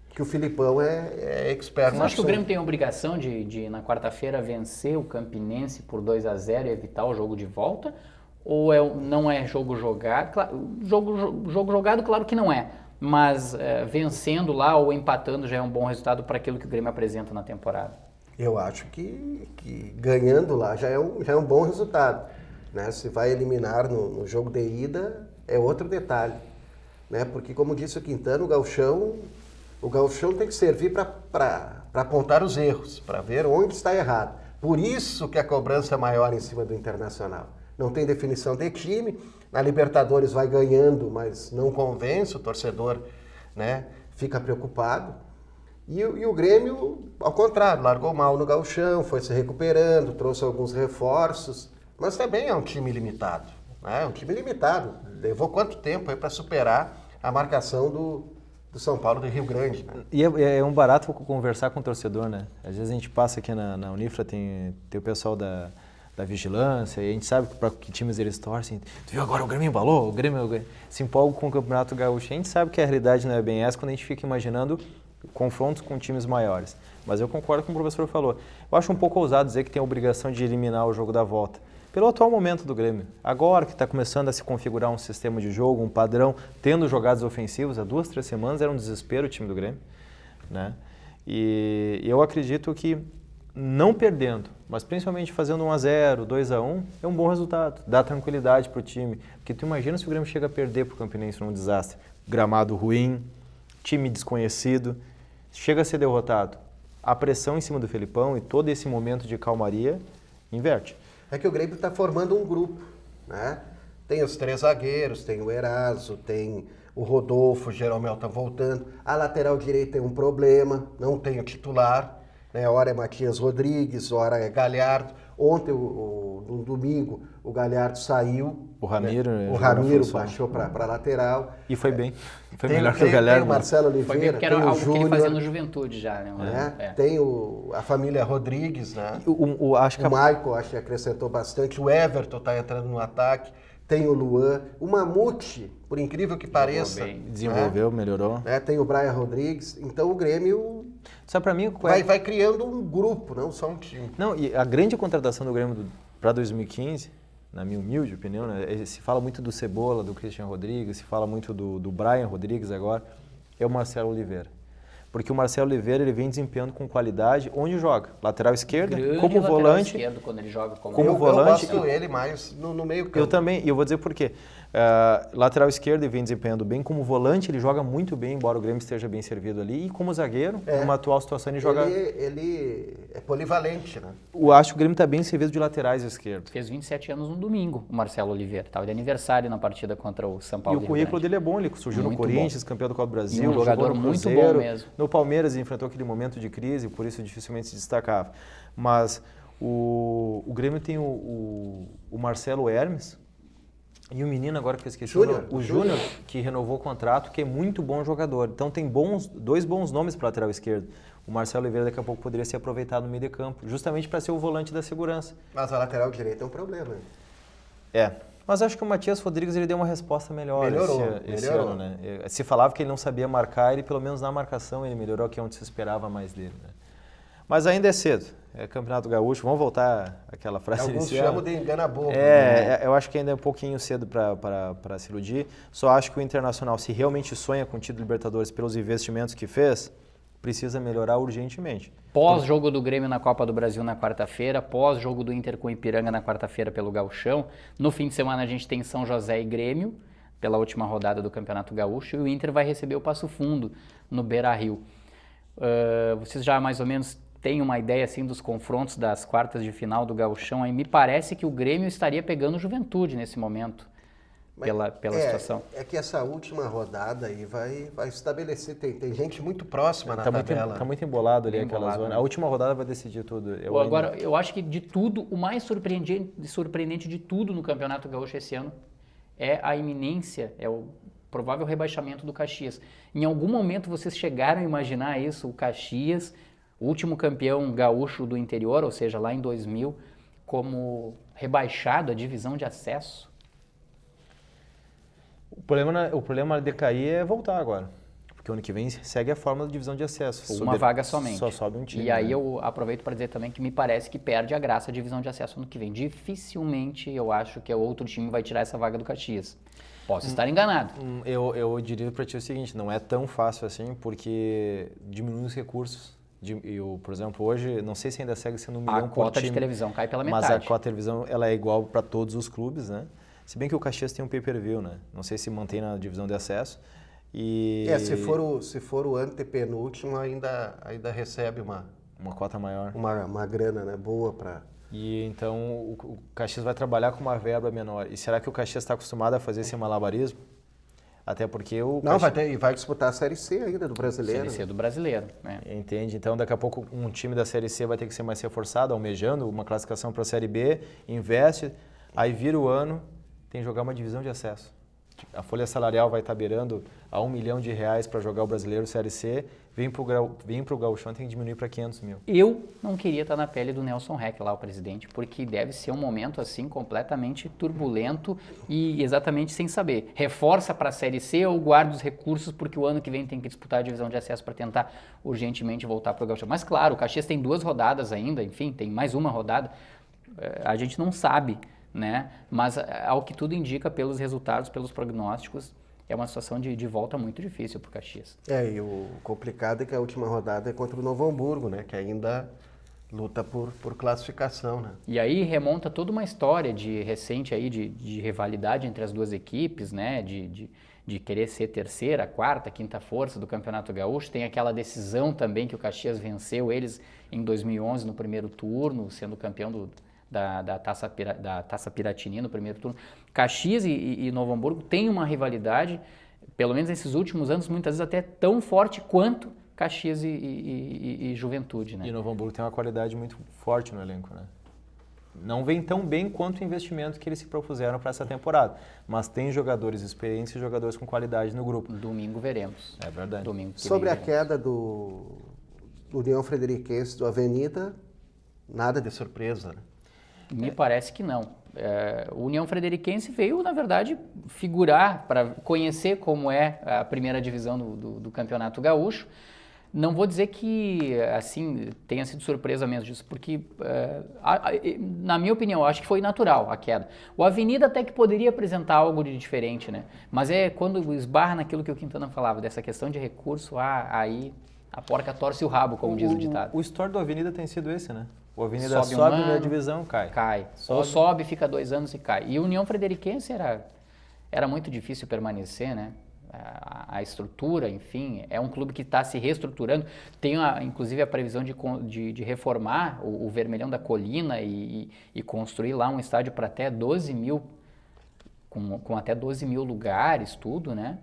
que o Filipão é expert. Você acha que o Grêmio tem a obrigação de na quarta-feira, vencer o Campinense por 2-0 e evitar o jogo de volta? Ou não é jogo jogado? Jogo jogado, claro que não é. Mas vencendo lá ou empatando já é um bom resultado para aquilo que o Grêmio apresenta na temporada. Eu acho que ganhando lá já é um bom resultado, né? Se vai eliminar no jogo de ida é outro detalhe, né? Porque, como disse o Quintana, o gauchão tem que servir para apontar os erros, para ver onde está errado. Por isso que a cobrança é maior em cima do Internacional. Não tem definição de time, na Libertadores vai ganhando, mas não convence, o torcedor, né, fica preocupado. E o Grêmio, ao contrário, largou mal no gauchão, foi se recuperando, trouxe alguns reforços, mas também é um time limitado, né? É um time limitado. Levou quanto tempo aí para superar a marcação do São Paulo do Rio Grande, né? E é um barato conversar com o torcedor, né? Às vezes a gente passa aqui na Unifra, tem o pessoal da vigilância, e a gente sabe para que times eles torcem. Tu viu agora, o Grêmio embalou, o Grêmio se empolga com o Campeonato Gaúcho. A gente sabe que a realidade não é bem essa quando a gente fica imaginando confrontos com times maiores. Mas eu concordo com o que o professor falou. Eu acho um pouco ousado dizer que tem a obrigação de eliminar o jogo da volta. Pelo atual momento do Grêmio. Agora que está começando a se configurar um sistema de jogo, um padrão, tendo jogadas ofensivas, há 2, 3 semanas era um desespero o time do Grêmio, né? E eu acredito que não perdendo, mas principalmente fazendo 1-0, 2-1, é um bom resultado, dá tranquilidade para o time. Porque tu imagina se o Grêmio chega a perder para o Campinense num desastre. Gramado ruim, time desconhecido, chega a ser derrotado. A pressão em cima do Felipão e todo esse momento de calmaria inverte. É que o Grêmio está formando um grupo, né? Tem os 3 zagueiros, tem o Eraso, tem o Rodolfo, o Jeromel está voltando. A lateral direita tem um problema, não tem o titular, né? Ora é Matias Rodrigues, ora é Galhardo. Ontem, no domingo, o Galhardo saiu. O Ramiro, né? O Ramiro baixou para a lateral. E foi bem. Foi melhor que o Galhardo. Tem o Marcelo Oliveira, foi bem, porque era algo que ele fazia no Juventude já, né? Tem a família Rodrigues, né? O Michael, acho que acrescentou bastante. O Everton está entrando no ataque. Tem o Luan. O Mamute, por incrível que pareça. Desenvolveu, melhorou. Tem o Brian Rodrigues. Então o Grêmio só para mim vai criando um grupo, não só um time. Não, e a grande contratação do Grêmio para 2015, na minha humilde opinião, né, se fala muito do Cebola, do Christian Rodrigues, se fala muito do Brian Rodrigues agora, é o Marcelo Oliveira. Porque o Marcelo Oliveira ele vem desempenhando com qualidade onde joga. Lateral esquerda, como volante. Esquerdo, quando ele joga como volante. Eu gosto ele mais no meio campo. Eu também, e eu vou dizer por quê. Lateral esquerdo ele vem desempenhando bem, como volante ele joga muito bem, embora o Grêmio esteja bem servido ali, e como zagueiro, numa atual situação ele joga... Ele é polivalente, né? Eu acho que o Grêmio está bem servido de laterais esquerdos. Fez 27 anos no domingo, o Marcelo Oliveira. Estava de aniversário na partida contra o São Paulo. E o currículo dele é bom, ele surgiu muito no Corinthians, campeão do Copa do Brasil. E um jogador muito bom mesmo. No Palmeiras ele enfrentou aquele momento de crise, por isso dificilmente se destacava. Mas o Grêmio tem o Marcelo Hermes, e o menino agora que eu esqueci, o Júnior, que renovou o contrato, que é muito bom jogador. Então tem dois bons nomes para lateral esquerdo. O Marcelo Oliveira daqui a pouco poderia ser aproveitado no meio de campo, justamente para ser o volante da segurança. Mas a lateral direita é um problema. Mas acho que o Matias Rodrigues ele deu uma resposta melhor esse ano, né? Se falava que ele não sabia marcar, ele pelo menos na marcação ele melhorou, que é onde se esperava mais dele, né? Mas ainda é cedo, é Campeonato Gaúcho, vamos voltar àquela frase inicial. Alguns chamam de engana-bobo. Eu acho que ainda é um pouquinho cedo para se iludir. Só acho que o Internacional, se realmente sonha com o título Libertadores pelos investimentos que fez, precisa melhorar urgentemente. Pós-jogo do Grêmio na Copa do Brasil na quarta-feira, pós-jogo do Inter com o Ipiranga na quarta-feira pelo Gauchão. No fim de semana a gente tem São José e Grêmio, pela última rodada do Campeonato Gaúcho, e o Inter vai receber o Passo Fundo no Beira-Rio. Vocês já mais ou menos tem uma ideia assim dos confrontos das quartas de final do Gauchão, aí me parece que o Grêmio estaria pegando o Juventude nesse momento, pela situação. É que essa última rodada aí vai estabelecer, tem gente muito próxima na Tá tabela. muito embolado ali Bem aquela embolado, zona. né? A última rodada vai decidir tudo. Agora, eu acho que de tudo, o mais surpreendente de tudo no Campeonato Gaúcho esse ano é a iminência, é o provável rebaixamento do Caxias. Em algum momento vocês chegaram a imaginar isso, o Caxias, o último campeão gaúcho do interior, ou seja, lá em 2000, como rebaixado à divisão de acesso? O problema de cair é voltar agora. Porque o ano que vem segue a fórmula de divisão de acesso. Uma vaga somente. Só sobe um time. E aí né? eu aproveito para dizer também que me parece que perde a graça a divisão de acesso ano que vem. Dificilmente eu acho que o outro time vai tirar essa vaga do Caxias. Posso estar enganado. Eu diria para ti o seguinte, não é tão fácil assim, porque diminui os recursos. Por exemplo, hoje, não sei se ainda segue sendo 1 milhão por time. A cota de televisão cai pela metade. Mas a cota de televisão ela é igual para todos os clubes, né? Se bem que o Caxias tem um pay-per-view, né? Não sei se mantém na divisão de acesso. Se for o antepenúltimo, ainda recebe uma cota maior. Uma grana, né, boa para... E então o Caxias vai trabalhar com uma verba menor. E será que o Caxias está acostumado a fazer esse malabarismo? Até porque o Caxias... vai disputar a Série C ainda do Brasileiro. Série C do Brasileiro, né? Entende? Então daqui a pouco um time da Série C vai ter que ser mais reforçado, almejando uma classificação para a Série B, investe, aí vira o ano, tem que jogar uma divisão de acesso. A folha salarial vai estar beirando a R$1 milhão para jogar o Brasileiro Série C, vem para o Gauchão, tem que diminuir para 500 mil. Eu não queria estar na pele do Nelson Heck lá, o presidente, porque deve ser um momento assim completamente turbulento e exatamente sem saber. Reforça para a Série C ou guarda os recursos porque o ano que vem tem que disputar a divisão de acesso para tentar urgentemente voltar para o Gauchão. Mas claro, o Caxias tem 2 rodadas ainda, enfim, tem mais uma rodada, a gente não sabe, né? Mas ao que tudo indica pelos resultados, pelos prognósticos, é uma situação de volta muito difícil para o Caxias. E o complicado é que a última rodada é contra o Novo Hamburgo, né? Que ainda luta por classificação, né? E aí remonta toda uma história recente aí de rivalidade entre as duas equipes, né? De querer ser terceira, quarta, quinta força do Campeonato Gaúcho. Tem aquela decisão também que o Caxias venceu eles em 2011 no primeiro turno, sendo campeão da Taça Piratini no primeiro turno. Caxias e Novo Hamburgo têm uma rivalidade, pelo menos nesses últimos anos, muitas vezes até tão forte quanto Caxias e Juventude, né? E Novo Hamburgo tem uma qualidade muito forte no elenco, né? Não vem tão bem quanto o investimento que eles se propuseram para essa temporada, mas tem jogadores experientes e jogadores com qualidade no grupo. Domingo veremos. É verdade. Sobre a queda do União Frederiquense do Avenida, nada de surpresa, né? Me parece que não. O União Frederiquense veio, na verdade, figurar para conhecer como é a primeira divisão do Campeonato Gaúcho. Não vou dizer que, assim, tenha sido surpresa mesmo disso, porque, na minha opinião, eu acho que foi natural a queda. O Avenida até que poderia apresentar algo de diferente, né? Mas é quando esbarra naquilo que o Quintana falava, dessa questão de recurso, aí a porca torce o rabo, como diz o ditado. O histórico do Avenida tem sido esse, né? O Avenida Sobe sobe primeira divisão, cai. Ou sobe, fica 2 anos e cai. E o União Frederiquense era muito difícil permanecer, né? A estrutura, enfim, é um clube que está se reestruturando. Tem, inclusive, a previsão de reformar o Vermelhão da Colina e construir lá um estádio para até 12 mil, com até 12 mil lugares, tudo, né?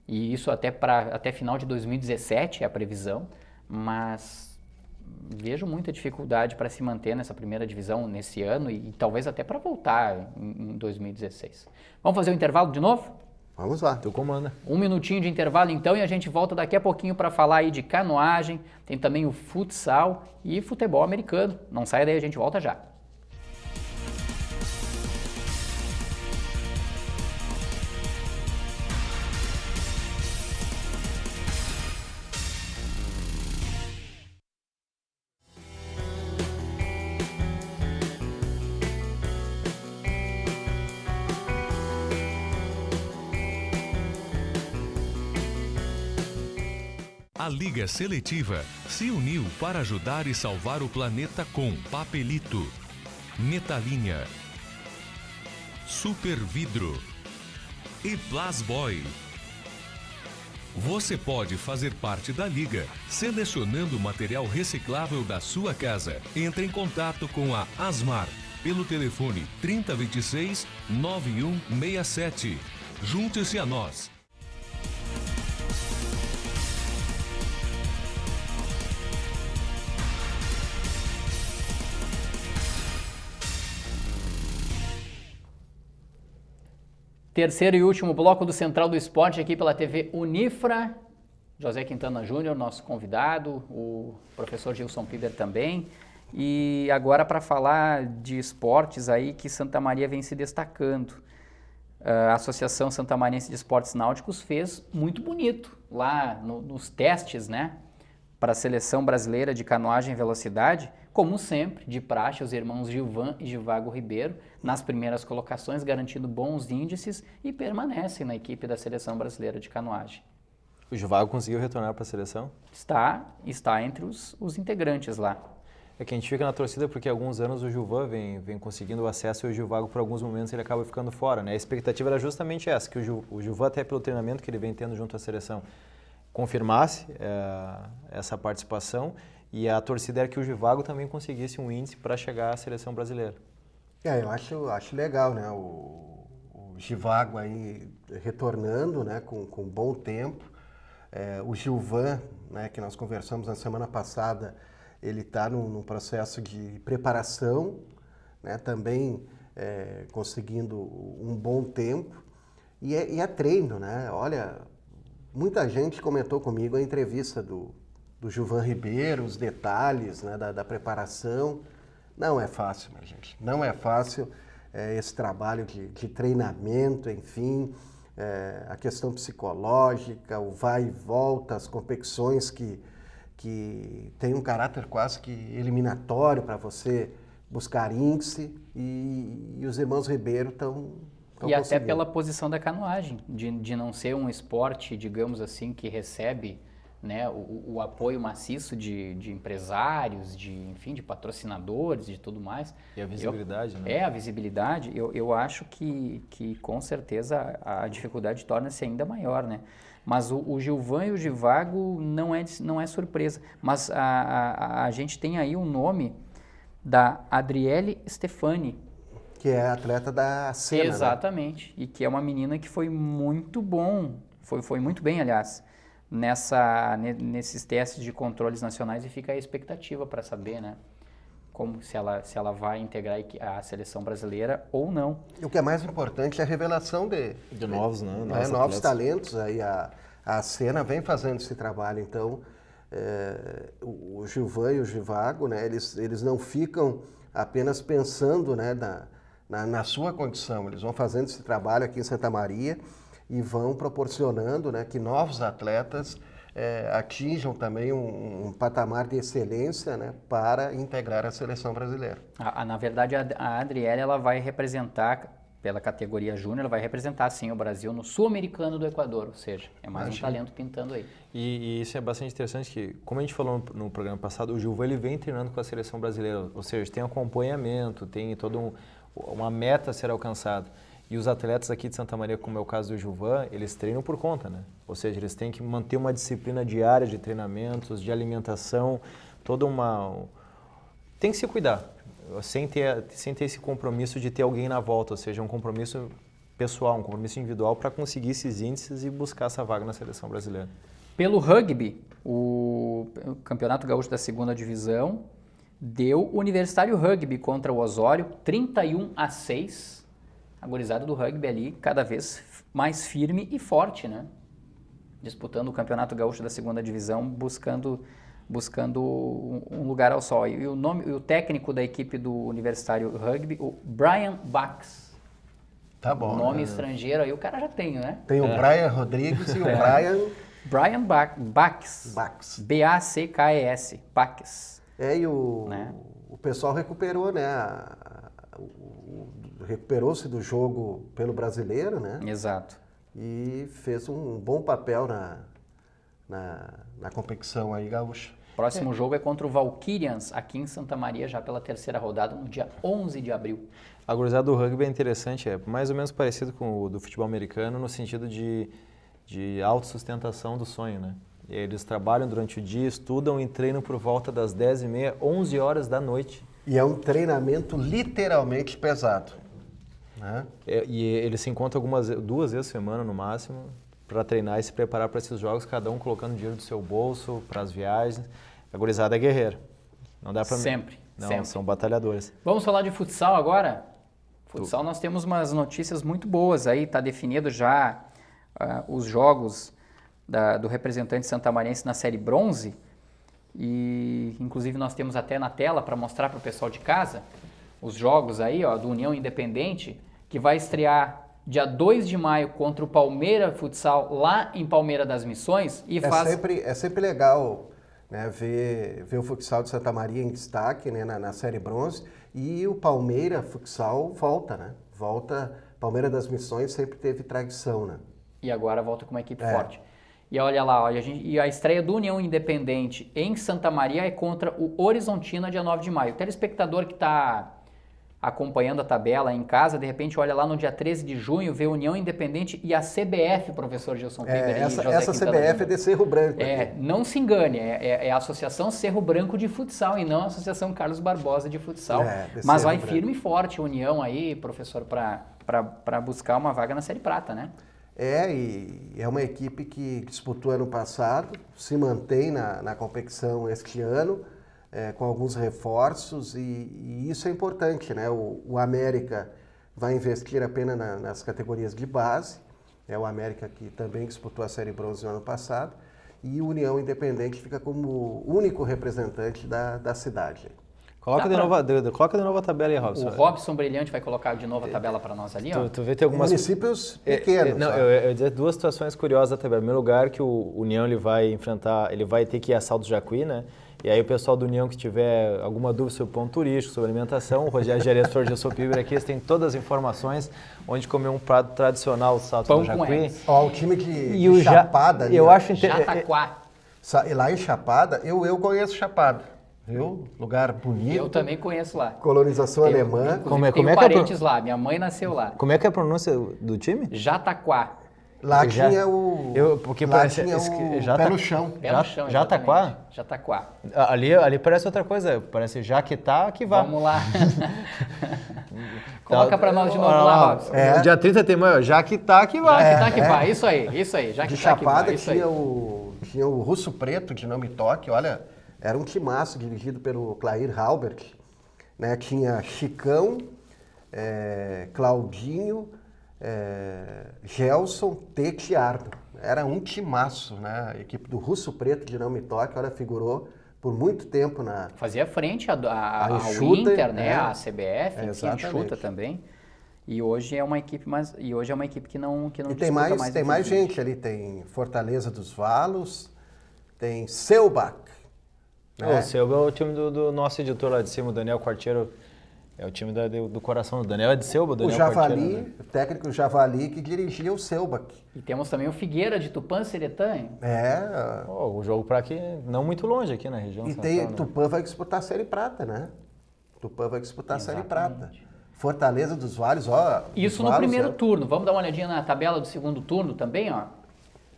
E isso até final de 2017 é a previsão, mas vejo muita dificuldade para se manter nessa primeira divisão nesse ano e talvez até para voltar em 2016. Vamos fazer o intervalo de novo? Vamos lá. Tu comanda. 1 minutinho de intervalo então e a gente volta daqui a pouquinho para falar aí de canoagem, tem também o futsal e futebol americano. Não saia daí, a gente volta já. A Liga Seletiva se uniu para ajudar e salvar o planeta com Papelito, Metalinha, Super Vidro e Plasboy. Você pode fazer parte da Liga, selecionando o material reciclável da sua casa. Entre em contato com a Asmar, pelo telefone 3026-9167. Junte-se a nós. Terceiro e último bloco do Central do Esporte aqui pela TV Unifra. José Quintana Júnior, nosso convidado, o professor Gilson Piber também. E agora para falar de esportes aí que Santa Maria vem se destacando. A Associação Santamariense de Esportes Náuticos fez muito bonito lá nos testes, né? Para a Seleção Brasileira de Canoagem e Velocidade, como sempre, de praxe, os irmãos Gilvan e Givago Ribeiro, nas primeiras colocações, garantindo bons índices e permanecem na equipe da Seleção Brasileira de Canoagem. O Givago conseguiu retornar para a seleção? Está entre os integrantes lá. É que a gente fica na torcida porque há alguns anos o Gilvan vem conseguindo o acesso e o Givago, por alguns momentos, ele acaba ficando fora, né? A expectativa era justamente essa, que o Gilvan, até pelo treinamento que ele vem tendo junto à seleção, confirmasse essa participação, e a torcida era que o Givago também conseguisse um índice para chegar à seleção brasileira. Eu acho legal, né? O Givago aí retornando, né? Com bom tempo. O Gilvan, né? Que nós conversamos na semana passada, ele está num processo de preparação, né? Também conseguindo um bom tempo. E é treino, né? Olha, muita gente comentou comigo a entrevista do Gilvan Ribeiro, os detalhes, né, da preparação. Não é fácil, minha gente. Não é fácil esse trabalho de treinamento, enfim, a questão psicológica, o vai e volta, as competições que tem um caráter quase que eliminatório para você buscar índice, e os irmãos Ribeiro estão E até pela posição da canoagem, de não ser um esporte, digamos assim, que recebe, né, o apoio maciço de empresários, enfim, de patrocinadores, de tudo mais. E a visibilidade, né? A visibilidade. Eu acho que com certeza a dificuldade torna-se ainda maior, né? Mas o Gilvan e o Givago não é surpresa. Mas a gente tem aí o nome da Adriele Stefani, que é atleta da Sena. Exatamente. Né? E que é uma menina que foi muito bom, foi muito bem, aliás, nesses testes de controles nacionais, e fica a expectativa para saber, né, se ela vai integrar a seleção brasileira ou não. E o que é mais importante é a revelação de novos, né? Novos talentos. Aí a Sena vem fazendo esse trabalho, então o Gilvan e o Givago, né, eles não ficam apenas pensando, né, na sua condição, eles vão fazendo esse trabalho aqui em Santa Maria e vão proporcionando, né, que novos atletas atinjam também um patamar de excelência, né, para integrar a seleção brasileira. Na verdade, a Adriele, ela vai representar, pela categoria júnior, ela vai representar sim o Brasil no Sul-Americano do Equador, ou seja, é mais um talento pintando aí. E isso é bastante interessante, que, como a gente falou no programa passado, o Gilvan ele vem treinando com a seleção brasileira, ou seja, tem acompanhamento, tem toda uma meta a ser alcançada. E os atletas aqui de Santa Maria, como é o caso do Gilvan, eles treinam por conta, né? Ou seja, eles têm que manter uma disciplina diária de treinamentos, de alimentação, tem que se cuidar, sem ter esse compromisso de ter alguém na volta, ou seja, um compromisso pessoal, um compromisso individual para conseguir esses índices e buscar essa vaga na seleção brasileira. Pelo rugby, o Campeonato Gaúcho da 2ª Divisão deu o Universitário Rugby contra o Osório, 31-6. A gurizada do rugby ali cada vez mais firme e forte, né? Disputando o Campeonato Gaúcho da 2ª Divisão, buscando um lugar ao sol. E o técnico da equipe do Universitário Rugby, o Brian Bax. Tá bom. Nome estrangeiro aí o cara já tem, né? Tem o Brian Rodrigues e o Brian Bax. B-A-C-K-E-S. Bax. E o pessoal recuperou, né? Recuperou-se do jogo pelo brasileiro, né? Exato. E fez um bom papel na competição aí gaúcha. Próximo jogo é contra o Valkyrians, aqui em Santa Maria, já pela 3ª rodada, no dia 11 de abril. A gurizada do rugby é interessante, é mais ou menos parecido com o do futebol americano, no sentido de de autossustentação do sonho, né? Eles trabalham durante o dia, estudam e treinam por volta das 10h30, 11 horas da noite. E é um treinamento literalmente pesado, né? E eles se encontram 2 vezes por semana no máximo para treinar e se preparar para esses jogos, cada um colocando dinheiro do seu bolso para as viagens. A gurizada é guerreira. Não dá para Sempre. Não, sempre. são batalhadores. Vamos falar de futsal agora? Futsal, nós temos umas notícias muito boas aí, está definido já os jogos do representante santamarense na série bronze, e inclusive nós temos até na tela para mostrar para o pessoal de casa os jogos aí, ó, do União Independente, que vai estrear dia 2 de maio contra o Palmeira Futsal lá em Palmeira das Missões. E É sempre legal, né, ver o futsal de Santa Maria em destaque, né, na série bronze, e o Palmeira Futsal volta, né? Palmeira das Missões sempre teve tradição, né? E agora volta com uma equipe forte. E olha lá, e a estreia do União Independente em Santa Maria é contra o Horizontina, dia 9 de maio. O telespectador que está acompanhando a tabela em casa, de repente olha lá no dia 13 de junho, vê União Independente e a CBF, professor Gilson Piber. Essa CBF é de Cerro Branco. Não se engane, é a Associação Cerro Branco de Futsal e não a Associação Carlos Barbosa de Futsal. Mas vai firme e forte a União aí, professor, para buscar uma vaga na Série Prata, né? E é uma equipe que disputou ano passado, se mantém na competição este ano, com alguns reforços, e isso é importante, né? O América vai investir apenas nas categorias de base, é o América que também disputou a Série Bronze no ano passado, e o União Independente fica como único representante da cidade. Coloca de novo a tabela aí, Robson. O Robson Brilhante vai colocar de novo a tabela para nós ali, ó. Tu vê, tem algumas municípios pequenos. Eu ia dizer 2 situações curiosas da tabela. Em primeiro lugar, que o União ele vai ter que ir a Salto Jacuí, né? E aí o pessoal do União que tiver alguma dúvida sobre ponto turístico, sobre alimentação, o Rogério Gerês, professor Gilson Piber aqui, eles têm todas as informações onde comer um prato tradicional do Salto do Jacuí. Ó, o time de Chapada ali. Eu acho Jataquá. Lá em Chapada, eu conheço Chapada. Viu? Lugar bonito. Eu também conheço lá. Colonização alemã. Tenho parentes lá, minha mãe nasceu lá. Como é que é a pronúncia do time? Jataquá. Lá tinha o... lá tinha o pé no chão. Pé no chão, Jataquá? Jataquá. Ali parece outra coisa, parece Jaquetá que vá. Vamos lá. Coloca pra nós de novo lá, Robson. Dia 30 tem mais, Jaquetá que vá. Jaquetá que vá, isso aí, Jaquetá de Chapada que vá, tinha o Russo Preto, de nome Toque, olha, era um timaço dirigido pelo Clair Halbert, né? Tinha Chicão, Claudinho, Gelson, Tete e Ardo. Era um timaço, né? A equipe do Russo Preto, de nome Toque, olha, figurou por muito tempo na... Fazia frente ao Enxuta, Inter, né? A CBF, enfim, a Enxuta também. E hoje é uma equipe que não e tem mais gente ali, tem Fortaleza dos Valos, tem Selbach. Né? O Selba é o time do nosso editor lá de cima, o Daniel Quartiero. É o time do coração do Daniel. É de Selba, o Daniel Javali, Quartiero, né? O técnico Javali que dirigia o Selbach. E temos também o Figueira de Tupã-Seretã. O jogo para aqui, não muito longe aqui na região e central. E Tupã vai disputar a Série Prata, né? Tupã vai disputar a Série Prata. Fortaleza dos Vales, ó. Isso no primeiro turno. Vamos dar uma olhadinha na tabela do segundo turno também, ó.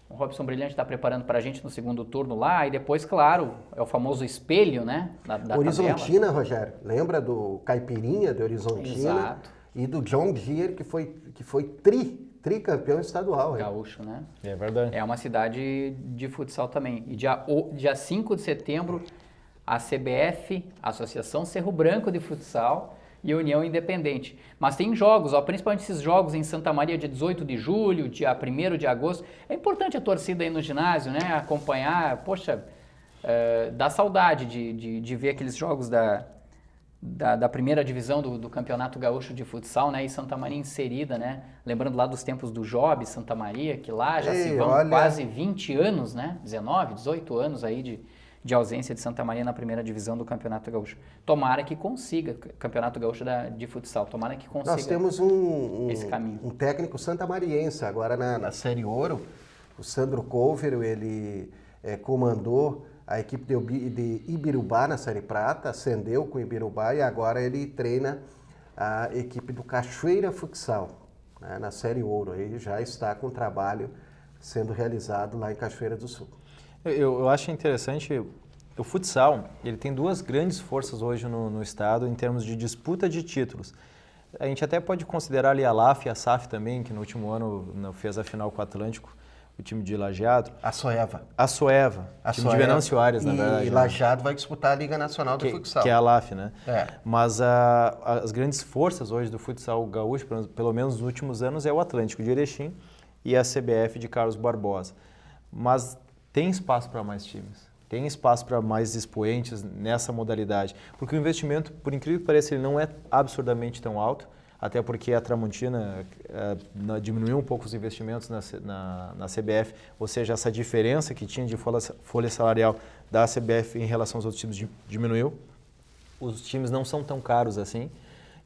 O Robson Brilhante está preparando para a gente no segundo turno lá, e depois, claro, é o famoso espelho, né? Da Horizontina, tabela. Rogério. Lembra do Caipirinha de Horizontina? Exato. E do John Deere, que foi tricampeão estadual. Gaúcho, né? É verdade. É uma cidade de futsal também. E dia 5 de setembro, a CBF, a Associação Cerro Branco de Futsal, e a União Independente. Mas tem jogos, ó, principalmente esses jogos em Santa Maria, dia 18 de julho, dia 1º de agosto. É importante a torcida aí no ginásio, né? Acompanhar, poxa, dá saudade de ver aqueles jogos da primeira divisão do Campeonato Gaúcho de Futsal, né? E Santa Maria inserida, né? Lembrando lá dos tempos do Job, Santa Maria, que lá já se vão quase 20 anos, né? 19, 18 anos aí de ausência de Santa Maria na primeira divisão do Campeonato Gaúcho. Tomara que consiga, Campeonato Gaúcho de Futsal, tomara que consiga. Nós temos esse caminho. Um técnico santamariense, agora na Série Ouro, o Sandro Colvero, ele comandou a equipe de Ibirubá na Série Prata, ascendeu com o Ibirubá e agora ele treina a equipe do Cachoeira Futsal, né, na Série Ouro. Ele já está com trabalho sendo realizado lá em Cachoeira do Sul. Eu acho interessante, o futsal, ele tem duas grandes forças hoje no estado em termos de disputa de títulos. A gente até pode considerar ali a LAF e a SAF também, que no último ano fez a final com o Atlântico, o time de Lajeado. A Soeva. Time de Venâncio Aires, na verdade. E Lajeado vai disputar a Liga Nacional do Futsal. Que é a LAF, né? É. Mas as grandes forças hoje do futsal gaúcho, pelo menos nos últimos anos, é o Atlântico de Erechim e a CBF de Carlos Barbosa. Mas tem espaço para mais times. Tem espaço para mais expoentes nessa modalidade. Porque o investimento, por incrível que pareça, ele não é absurdamente tão alto, até porque a Tramontina diminuiu um pouco os investimentos na CBF, ou seja, essa diferença que tinha de folha salarial da CBF em relação aos outros times diminuiu. Os times não são tão caros assim,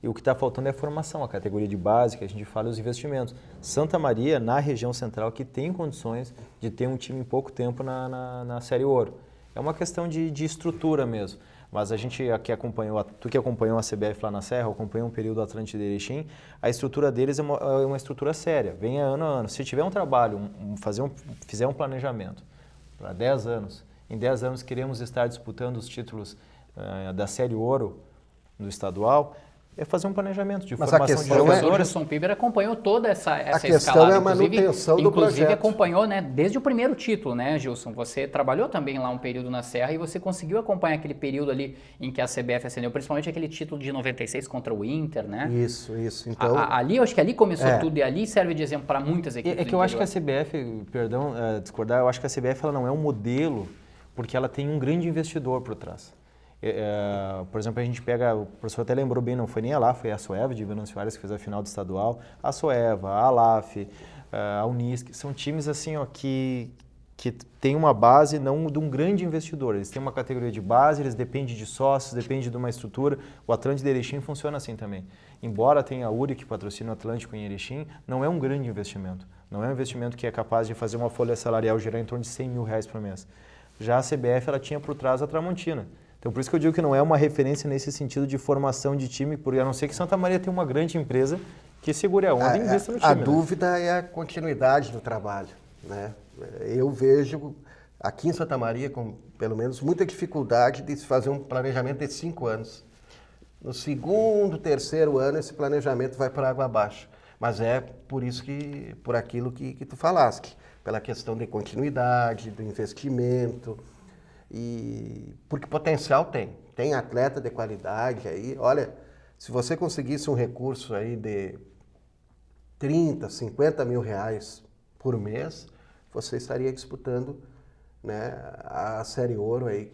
e o que está faltando é a formação, a categoria de base, que a gente fala, os investimentos. Santa Maria, na região central, que tem condições de ter um time em pouco tempo na Série Ouro. É uma questão de estrutura mesmo. Mas a gente que acompanhou, tu que acompanhou a CBF lá na Serra, acompanhou um período Atlântico de Erechim, a estrutura deles é uma estrutura séria, vem ano a ano. Se tiver um trabalho, fizer um planejamento para 10 anos, em 10 anos queremos estar disputando os títulos da Série Ouro do estadual, é fazer um planejamento de formação de jogadores. O Gilson Piber acompanhou toda essa escalada. A questão é a manutenção do projeto. Inclusive acompanhou, né, desde o primeiro título, né, Gilson? Você trabalhou também lá um período na Serra e você conseguiu acompanhar aquele período ali em que a CBF ascendeu, principalmente aquele título de 96 contra o Inter, né? Isso. Então, ali, eu acho que ali começou tudo e ali serve de exemplo para muitas equipes. É que eu acho que a CBF, perdão, discordar, eu acho que a CBF ela não é um modelo porque ela tem um grande investidor por trás. Por exemplo, a gente pega, o professor até lembrou bem, não foi nem a LAF, foi a Soeva de Venâncio Aires que fez a final do estadual, a Soeva, a LAF, a Unisc, são times assim, ó, que tem uma base não de um grande investidor, eles têm uma categoria de base, eles dependem de sócios, dependem de uma estrutura. O Atlântico de Erechim funciona assim também. Embora tenha a URI que patrocina o Atlântico em Erechim, não é um grande investimento. Não é um investimento que é capaz de fazer uma folha salarial gerar em torno de R$100 mil por mês. Já a CBF, ela tinha por trás a Tramontina. Então, por isso que eu digo que não é uma referência nesse sentido de formação de time, porque a não ser que Santa Maria tenha uma grande empresa que segure a onda e invista no time. A dúvida é a continuidade do trabalho, né? Eu vejo aqui em Santa Maria, com pelo menos muita dificuldade de se fazer um planejamento de 5 anos. No segundo, terceiro ano, esse planejamento vai para água abaixo. Mas é por aquilo que tu falaste, pela questão de continuidade, do investimento. Porque potencial tem atleta de qualidade aí. Olha, se você conseguisse um recurso aí de 30, 50 mil reais por mês, você estaria disputando, né, a Série Ouro aí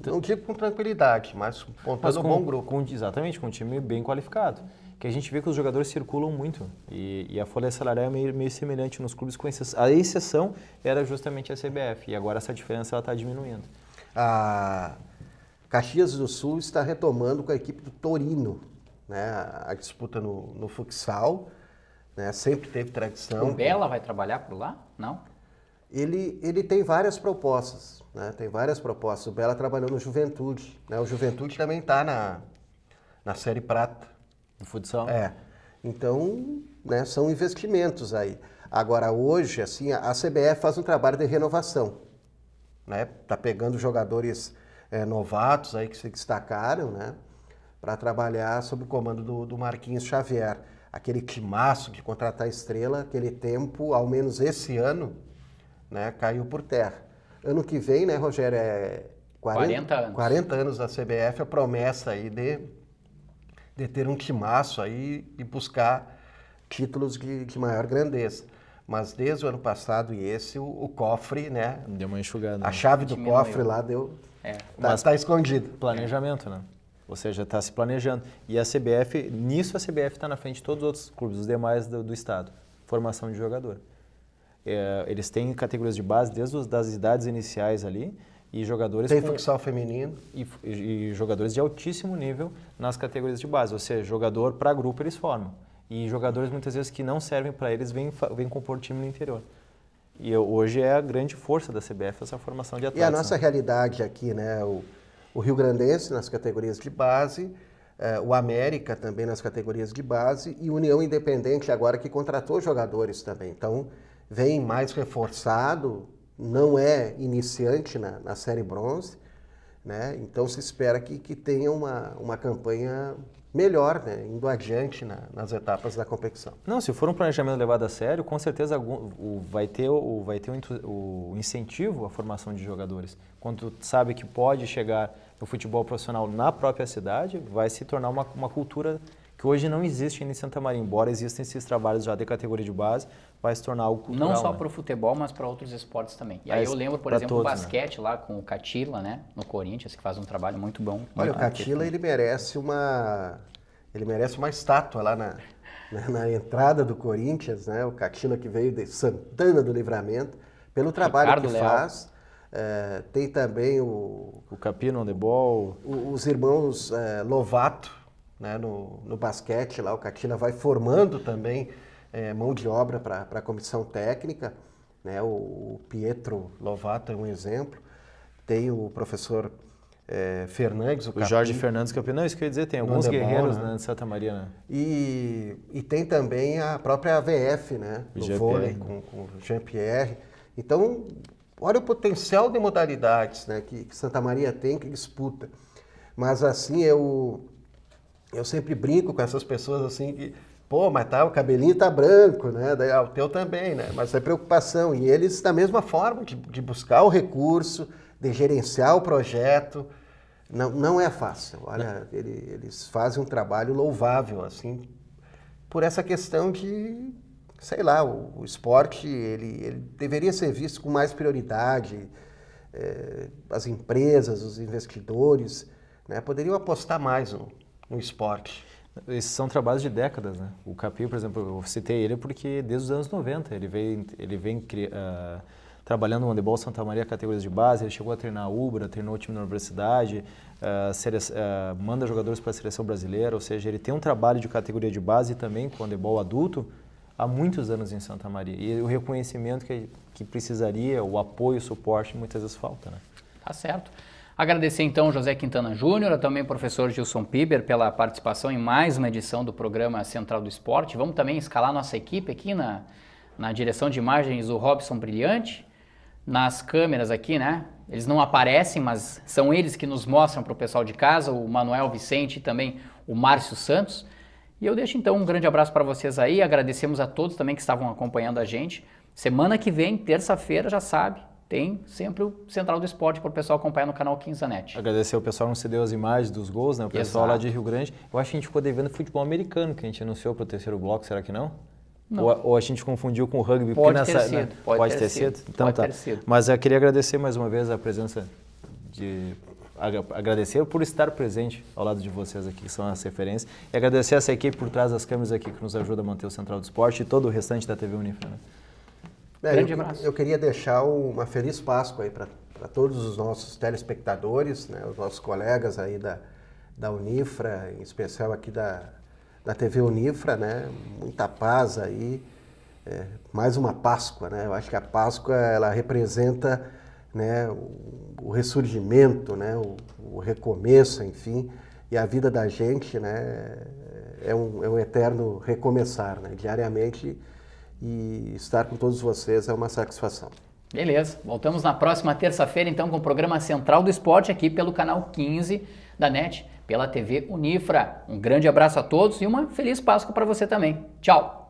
não digo com tranquilidade, mas montando um bom grupo. Exatamente, com um time bem qualificado. Que a gente vê que os jogadores circulam muito e a folha salarial é meio semelhante nos clubes, com exceção. A exceção era justamente a CBF e agora essa diferença está diminuindo. A Caxias do Sul está retomando com a equipe do Torino, né, a disputa no futsal, né, sempre teve tradição. O Bela vai trabalhar por lá? Não? Ele tem várias propostas, né, O Bela trabalhou no Juventude, né, o Juventude também está na Série Prata. Do futsal? Então, né, são investimentos aí. Agora, hoje, assim, a CBF faz um trabalho de renovação, né? Tá pegando jogadores novatos aí que se destacaram, né? Para trabalhar sob o comando do Marquinhos Xavier. Aquele timaço de contratar estrela, aquele tempo, ao menos esse ano, né, caiu por terra. Ano que vem, né, Rogério, 40 anos. 40 anos da CBF, a promessa aí de ter um timaço aí e buscar títulos de maior grandeza. Mas desde o ano passado e esse, o cofre, né? Deu uma enxugada. A chave do cofre lá deu... Tá escondido. Planejamento, né? Ou seja, está se planejando. E a CBF, nisso a CBF está na frente de todos os outros clubes, os demais do estado. Formação de jogador. Eles têm categorias de base desde as idades iniciais ali, e jogadores tem futsal feminino. E jogadores de altíssimo nível nas categorias de base. Ou seja, jogador para grupo eles formam. E jogadores muitas vezes que não servem para eles vêm compor time no interior. E hoje é a grande força da CBF essa formação de atletas. E a nossa realidade aqui, né? O Rio Grandense nas categorias de base, o América também nas categorias de base e União Independente agora que contratou jogadores também. Então, vem mais reforçado, não é iniciante na Série Bronze, né? Então se espera que tenha uma campanha melhor, né? Indo adiante nas etapas da competição. Não, se for um planejamento levado a sério, com certeza vai ter o incentivo à formação de jogadores. Quando tu sabe que pode chegar no futebol profissional na própria cidade, vai se tornar uma cultura que hoje não existe ainda em Santa Maria, embora existam esses trabalhos já de categoria de base, vai se tornar algo cultural. Não só né? para o futebol, mas para outros esportes também. E aí eu lembro, por exemplo, todos, o basquete lá com o Catila, né, no Corinthians, que faz um trabalho muito bom. Olha, o Catila, ele merece uma estátua lá na entrada do Corinthians, né? O Catila que veio de Santana do Livramento, pelo trabalho Ricardo que Leal. faz. Tem também O Capino, o Handebol. os irmãos Lovato, né? No basquete lá, o Catila vai formando também mão de obra para a comissão técnica, né? O Pietro Lovato é um exemplo. Tem o professor Fernandes, O Jorge Fernandes Capino. Não, isso que eu ia dizer, tem alguns handebol, guerreiros né? né, de Santa Maria, né? E tem também a própria AVF, né? O Do Jean-Pierre, vôlei, né? com o Jean-Pierre. Então, olha o potencial de modalidades, né? Que Santa Maria tem, que disputa. Mas assim, eu sempre brinco com essas pessoas assim que, pô, mas o cabelinho tá branco, né? Daí, o teu também, né? Mas é preocupação. E eles, da mesma forma, de buscar o recurso, de gerenciar o projeto, não é fácil. Olha, eles fazem um trabalho louvável, assim, por essa questão de, sei lá, o esporte, ele deveria ser visto com mais prioridade. As empresas, os investidores, né, poderiam apostar mais no esporte. Esses são trabalhos de décadas, né? O Capio, por exemplo, eu citei ele porque desde os anos 90 ele vem trabalhando no handebol Santa Maria, categorias de base, ele chegou a treinar a Ubra, treinou o time na universidade, manda jogadores para a seleção brasileira, ou seja, ele tem um trabalho de categoria de base também com o handebol adulto há muitos anos em Santa Maria. E o reconhecimento que precisaria, o apoio, o suporte, muitas vezes falta, né? Tá certo. Agradecer então José Quintana Júnior, também o professor Gilson Piber pela participação em mais uma edição do programa Central do Esporte. Vamos também escalar nossa equipe aqui na direção de imagens, o Robson Brilhante, nas câmeras aqui, né? Eles não aparecem, mas são eles que nos mostram para o pessoal de casa, o Manuel Vicente e também o Márcio Santos. E eu deixo então um grande abraço para vocês aí, agradecemos a todos também que estavam acompanhando a gente. Semana que vem, terça-feira, já sabe, tem sempre o Central do Esporte para o pessoal acompanhar no canal 15 da NET. Agradecer ao pessoal que não cedeu as imagens dos gols, né? O pessoal lá de Rio Grande. Eu acho que a gente ficou devendo futebol americano, que a gente anunciou para o terceiro bloco, será que não? Não. Ou a gente confundiu com o rugby? Pode ter sido. Pode ter sido? Então Pode tá. ter sido. Mas eu queria agradecer mais uma vez a presença agradecer por estar presente ao lado de vocês aqui, que são as referências. E agradecer essa equipe por trás das câmeras aqui, que nos ajuda a manter o Central do Esporte e todo o restante da TV Unifra, né? Grande abraço. Eu queria deixar uma feliz Páscoa aí para todos os nossos telespectadores, né, os nossos colegas aí da Unifra, em especial aqui da TV Unifra, né? Muita paz aí, mais uma Páscoa, né? Eu acho que a Páscoa ela representa, né, o ressurgimento, né, o recomeço, enfim, e a vida da gente, né, é um eterno recomeçar, né, diariamente, e estar com todos vocês é uma satisfação. Beleza, voltamos na próxima terça-feira então com o programa Central do Esporte aqui pelo canal 15 da NET, pela TV Unifra. Um grande abraço a todos e uma feliz Páscoa para você também. Tchau!